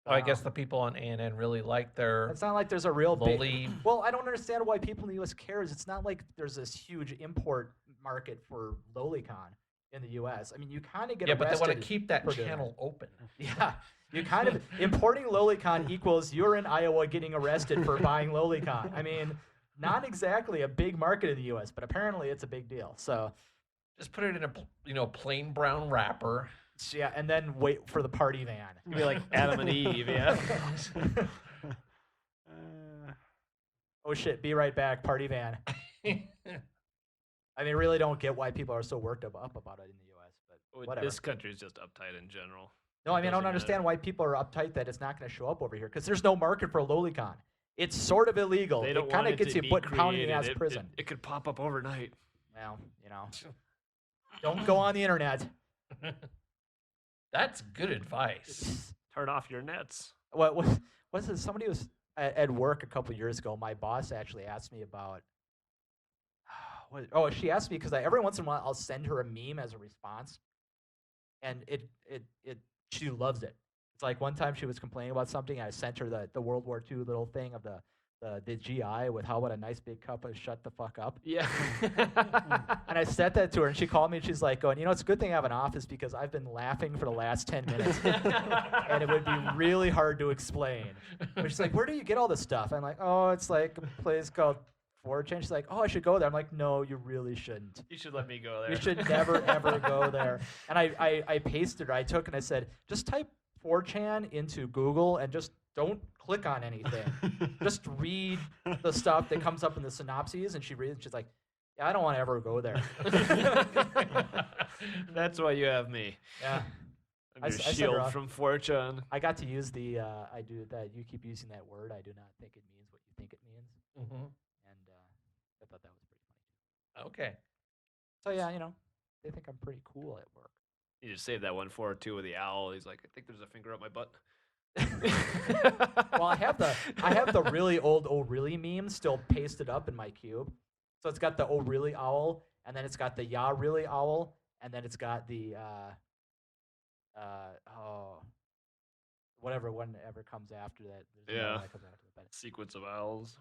I guess the people on ANN really like their it's not like there's a real big. loli. Well, I don't understand why people in the U.S. cares. It's not like there's this huge import market for lolicon in the U.S. I mean, you kind of get Yeah, but they want to arrested keep that for doing channel open. Yeah, you kind of importing lolicon equals you're in Iowa getting arrested for buying lolicon. I mean, not exactly a big market in the U.S., but apparently it's a big deal. So, Just put it in a plain brown wrapper. yeah, and then wait for the party van. You'd be like Adam and Eve, yeah. Oh shit! Be right back, party van. I mean, really don't get why people are so worked up about it in the U.S., but whatever. This country is just uptight in general. No, I mean, I don't doesn't understand matter. why people are uptight that it's not going to show up over here because there's no market for lolicon. It's sort of illegal. They It don't kind want of it gets to you be put pounding created. ass prison. It could pop up overnight. Well, don't go on the internet. That's good advice. Turn off your nets. What was it? Somebody was at work a couple years ago. My boss actually asked me about she asked me because every once in a while I'll send her a meme as a response, and she loves it. It's like one time she was complaining about something, and I sent her the World War II little thing of the GI with how what a nice big cup of shut the fuck up. Yeah. And I sent that to her, and she called me, and she's like, going, it's a good thing I have an office because I've been laughing for the last 10 minutes, and it would be really hard to explain. But she's like, where do you get all this stuff? I'm like, oh, it's like a place called 4chan. She's like, oh, I should go there. I'm like, no, you really shouldn't. You should let me go there. You should never, ever go there. And I pasted her. I took and I said, just type 4chan into Google and just don't click on anything. Just read the stuff that comes up in the synopses. And she reads, and she's like, yeah, I don't want to ever go there. That's why you have me. Yeah. I'm I your s- I sent her shield off. from 4chan. I got to use I do that. You keep using that word. I do not think it means what you think it means. Mm-hmm. And I thought that was pretty funny. Okay. So, yeah, they think I'm pretty cool at work. You just saved that one for two with the owl. He's like, I think there's a finger up my butt. Well, I have the really old "Oh Really" meme still pasted up in my cube. So it's got the "Oh Really" owl, and then it's got the "Yeah Really" owl, and then it's got the whatever one ever comes after that. There's another Yeah. one that comes after that, but- Sequence of owls.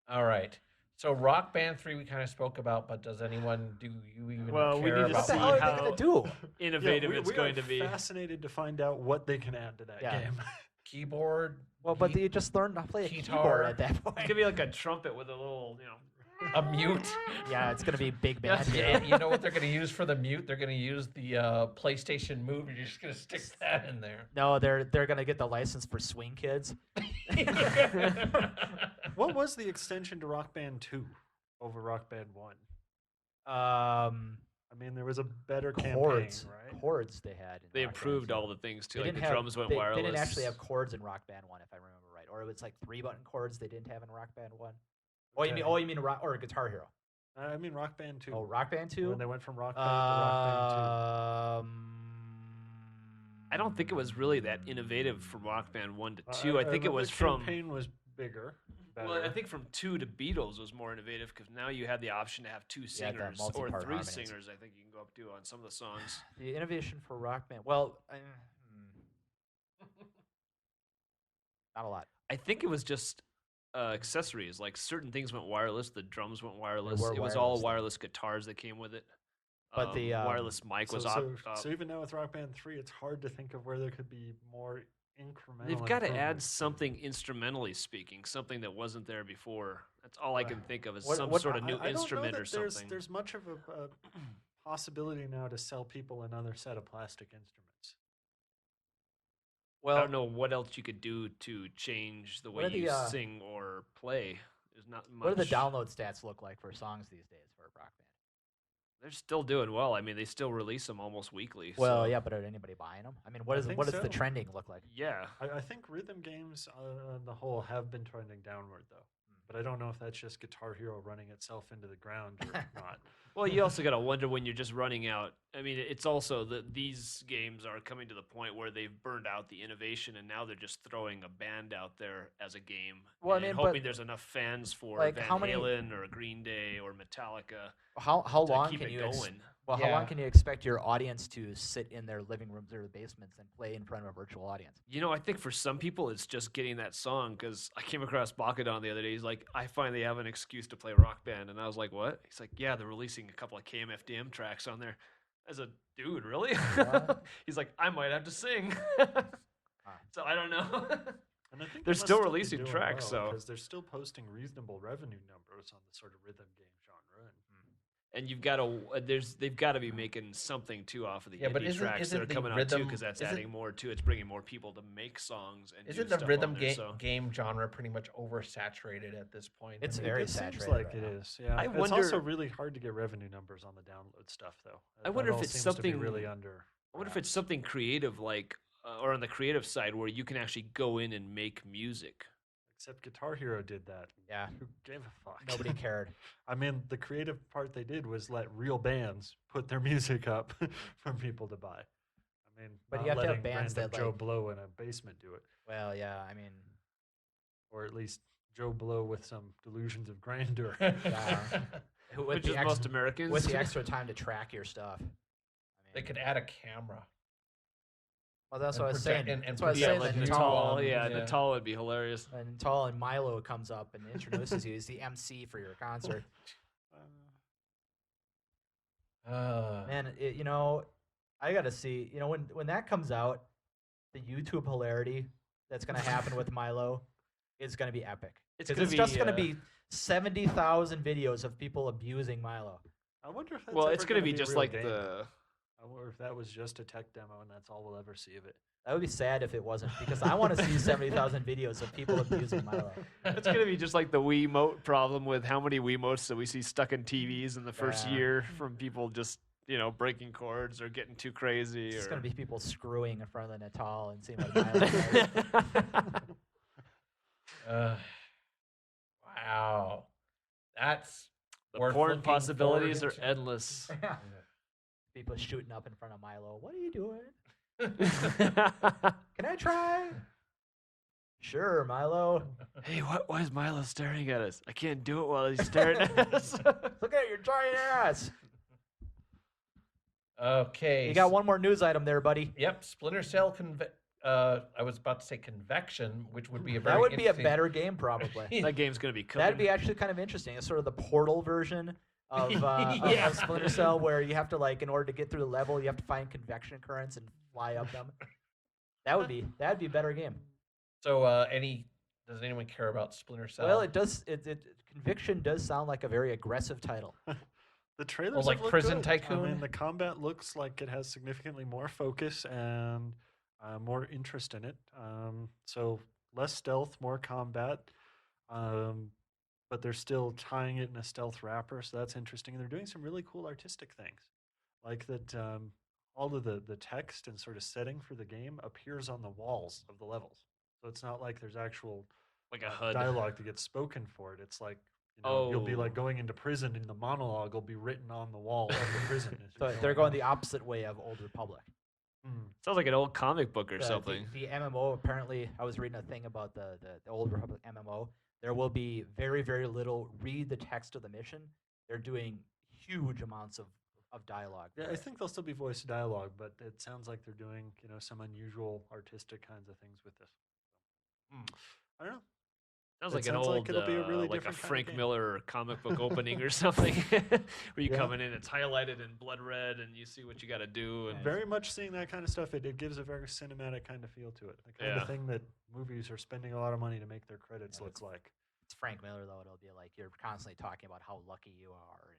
All right. So Rock Band 3 we kind of spoke about, but does anyone do you even Well, we care need to about What the see hell are how- they gonna do? Innovative we it's are going to be. fascinated to find out what they can add to that Yeah. game. keyboard? Well, but you just learned how to play a Guitar. keyboard at that It's point. gonna be like a trumpet with a little, A mute? Yeah, it's gonna be big band. Yeah, you know what they're going to use for the mute? They're going to use the PlayStation Move. You're just going to stick that in there. No, they're gonna get the license for Swing Kids. What was the extension to Rock Band 2 over Rock Band 1? I mean, there was a better Chords, campaign, right? chords they had. In they Rock Band improved 2. all the things too. They Like didn't the have- drums went they, wireless. They didn't actually have chords in Rock Band 1, if I remember right, or it was like 3-button chords they didn't have in Rock Band 1. Okay. You mean or Guitar Hero? I mean, Rock Band 2. Oh, Rock Band 2. When they went from Rock Band to Rock Band 2. I don't think it was really that innovative from Rock Band 1 to 2. I think it remember was the from. campaign was bigger. Well, I better. think from 2 to Beatles was more innovative because now you had the option to have 2 Yeah, the singers or multi-part 3 harmonies. singers. I think you can go up to on some of the songs. The innovation for Rock Band. Well, not a lot. I think it was just accessories. Like certain things went wireless. The drums went wireless. were It was all wireless, though. wireless guitars that came with it. But the, wireless mic was so even now with Rock Band 3, it's hard to think of where there could be more incremental. They've got to add improvements. something instrumentally speaking, something that wasn't there before. That's all I can think of is What- some what- sort of new I don't know instrument that or something. There's much of a possibility now to sell people another set of plastic instruments. Well, I don't know what else you could do to change the way What are you the, sing or play. There's not much. what do the download stats look like for songs these days for Rock Band? They're still doing well. I mean, they still release them almost weekly. Well, so- yeah, but are anybody buying them? I mean, I what think does the so. trending look like? Yeah. I think rhythm games on the whole have been trending downward though, but I don't know if that's just Guitar Hero running itself into the ground or not. Well, you also got to wonder when you're just running out. I mean, it's also that these games are coming to the point where they've burned out the innovation, and now they're just throwing a band out there as a game. Well, I and mean, hoping but, there's enough fans for like, Van how many- Halen or Green Day or Metallica How to long keep can it you going. how Yeah. long can you expect your audience to sit in their living rooms or basements and play in front of a virtual audience? You know, I think for some people it's just getting that song because I came across Bakadon the other day. He's like, I finally have an excuse to play Rock Band. And I was like, what? He's like, yeah, they're releasing a couple of KMFDM tracks on there. As a dude, really? What? He's like, I might have to sing. So I don't know. And I think They're they must still be releasing doing tracks, well, so- because they're still posting reasonable revenue numbers on the sort of rhythm game genre. And you've got to, they've got to be making something too off of the Yeah, but indie tracks that isn't are the coming out too, rhythm- because that's isn't- adding more to it's bringing more people to make songs and Isn't do the stuff rhythm on there, so. game genre pretty much oversaturated at this point? It's I mean, very it seems saturated like right it now. is. Yeah, I it's also wonder- really hard to get revenue numbers on the download stuff, though. I That wonder if all it's seems to be something- really under. I wonder if wraps. it's something creative, like, or on the creative side, where you can actually go in and make music. Except Guitar Hero did that. Yeah, Who gave a fuck? nobody cared. I mean, the creative part they did was let real bands put their music up for people to buy. I mean, But not you have to have letting bands random that, Joe like- Blow in a basement do it, Well, yeah, I mean, or at least Joe Blow with some delusions of grandeur. yeah. With which the is ex- most Americans. with the extra time to track your stuff. I mean, They could add a camera. well, that's and what I was protect- saying. and That's what I was yeah, saying. like that Natal. Natal, Yeah, yeah. Natal would be hilarious. and Natal and Milo comes up and introduces you as the MC for your concert. Man, you know, I gotta see. You know, when that comes out, the YouTube hilarity that's gonna happen with Milo is gonna be epic. It's 'Cause gonna it's be, just gonna be 70,000 videos of people abusing Milo. I wonder if that's Well, ever it's gonna be a just real like game. the. I wonder if that was just a tech demo and that's all we'll ever see of it. That would be sad if it wasn't, because I want to see 70,000 videos of people abusing Milo. It's gonna be just like the Wiimote problem with how many Wiimotes that we see stuck in TVs in the first Yeah. year from people just breaking cords or getting too crazy. It's or... gonna be people screwing in front of the Natal and seeing what Milo does. Wow. That's the worth porn looking possibilities are forward to. endless. People shooting up in front of Milo. What are you doing? Can I try? Sure, Milo. Hey, why is Milo staring at us? I can't do it while he's staring at us. Look at your giant ass. Okay. You got one more news item there, buddy. Yep. Splinter Cell I was about to say convection, which would be a very That would be a interesting- better game, probably. That game's gonna be cooking. That'd be actually kind of interesting. It's sort of the Portal version of, Yeah. of Splinter Cell, where you have to, like, in order to get through the level, you have to find convection currents and fly up them. That'd be a better game. So, does anyone care about Splinter Cell? Well, it does. Conviction does sound like a very aggressive title. The trailers like have looked Prison good. Tycoon? I mean, the combat looks like it has significantly more focus and more interest in it. So less stealth, more combat, but they're still tying it in a stealth wrapper, so that's interesting. And they're doing some really cool artistic things, like that. All of the text and sort of setting for the game appears on the walls of the levels. So it's not like there's actual like a HUD. dialogue that gets spoken for it. It's like, you'll be like going into prison and the monologue will be written on the wall of the prison. as So you're they're going out. the opposite way of Old Republic. Sounds like an old comic book or The- something. The MMO, apparently, I was reading a thing about the Old Republic MMO. There will be very, very little read the text of the mission. They're doing huge amounts of dialogue. Yeah, I think there'll still be voice dialogue, but it sounds like they're doing, some unusual artistic kinds of things with this. I don't know. Sounds It like an sounds like old, it'll be a really like a different kind of Frank game. Miller comic book opening or something, where you Yeah. come in and it's highlighted in blood red and you see what you got to do. And Very much seeing that kind of stuff. It gives a very cinematic kind of feel to it. The kind Yeah. of thing that movies are spending a lot of money to make their credits Yeah, look like. It's Frank Miller, though. It'll be like you're constantly talking about how lucky you are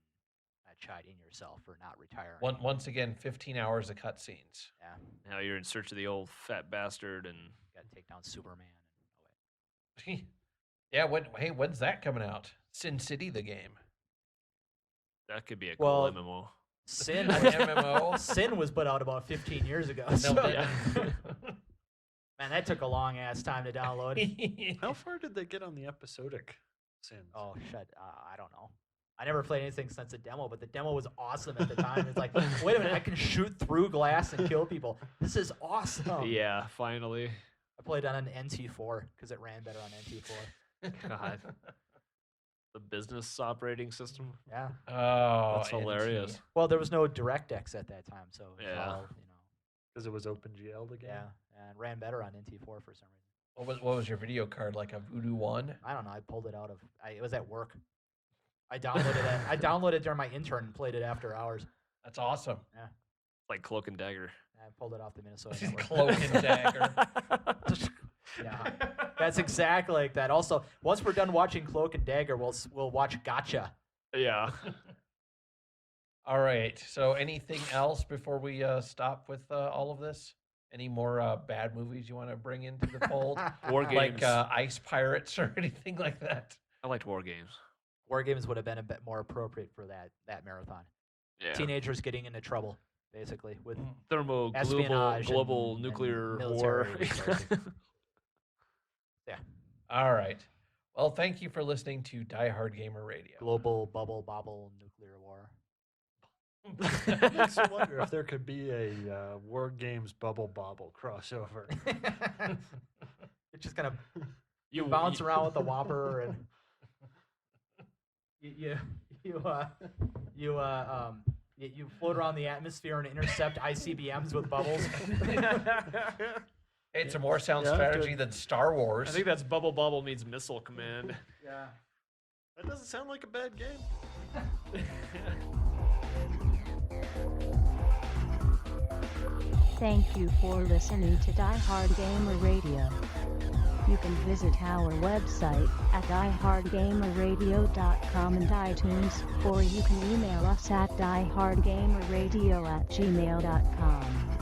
and chiding yourself for not retiring. Once again, 15 hours of cutscenes. Yeah, now you're in search of the old fat bastard, and got to take down Superman. And, Yeah, when's that coming out? Sin City, the game. that could be a cool Well, MMO. Sin, An MMO. Sin was put out about 15 years ago. No, so- yeah. Man, that took a long ass time to download. How far did they get on the episodic sins? Oh shit! I don't know. I never played anything since the demo, but the demo was awesome at the time. It's like, wait a minute, I can shoot through glass and kill people. This is awesome. Yeah, finally. I played on an NT4 because it ran better on NT4. God, the business operating system. Yeah. Oh, That's hilarious. NT. Well, there was no DirectX at that time, so it was Yeah. all, Because it was OpenGL, the game? yeah, and ran better on NT4 for some reason. What was your video card, like a Voodoo 1? I don't know. I pulled it out of. It was at work. I downloaded it. I downloaded it during my intern and played it after hours. That's awesome. Like Cloak and Dagger. I pulled it off the Minnesota network. Cloak and Dagger. Yeah, that's exactly like that. Also, once we're done watching Cloak and Dagger, we'll watch Gotcha. Yeah. All right. So, anything else before we stop with all of this? Any more bad movies you want to bring into the fold? War Like games. Ice Pirates or anything like that? I liked war games. War games would have been a bit more appropriate for that marathon. Yeah. Teenagers getting into trouble, basically, with Global espionage and nuclear war. military resources. All right. Well, thank you for listening to Diehard Gamer Radio. global bubble bobble nuclear war. It makes you wonder if there could be a War Games Bubble Bobble crossover. It's just gonna You bounce around with the whopper and you You float around the atmosphere and intercept ICBMs with bubbles. It's a more sound Yeah, strategy good. than Star Wars. I think that's Bubble Bobble means Missile Command. Yeah. That doesn't sound like a bad game. Thank you for listening to Diehard Gamer Radio. You can visit our website at diehardgamerradio.com and iTunes, or you can email us at diehardgamerradio@gmail.com.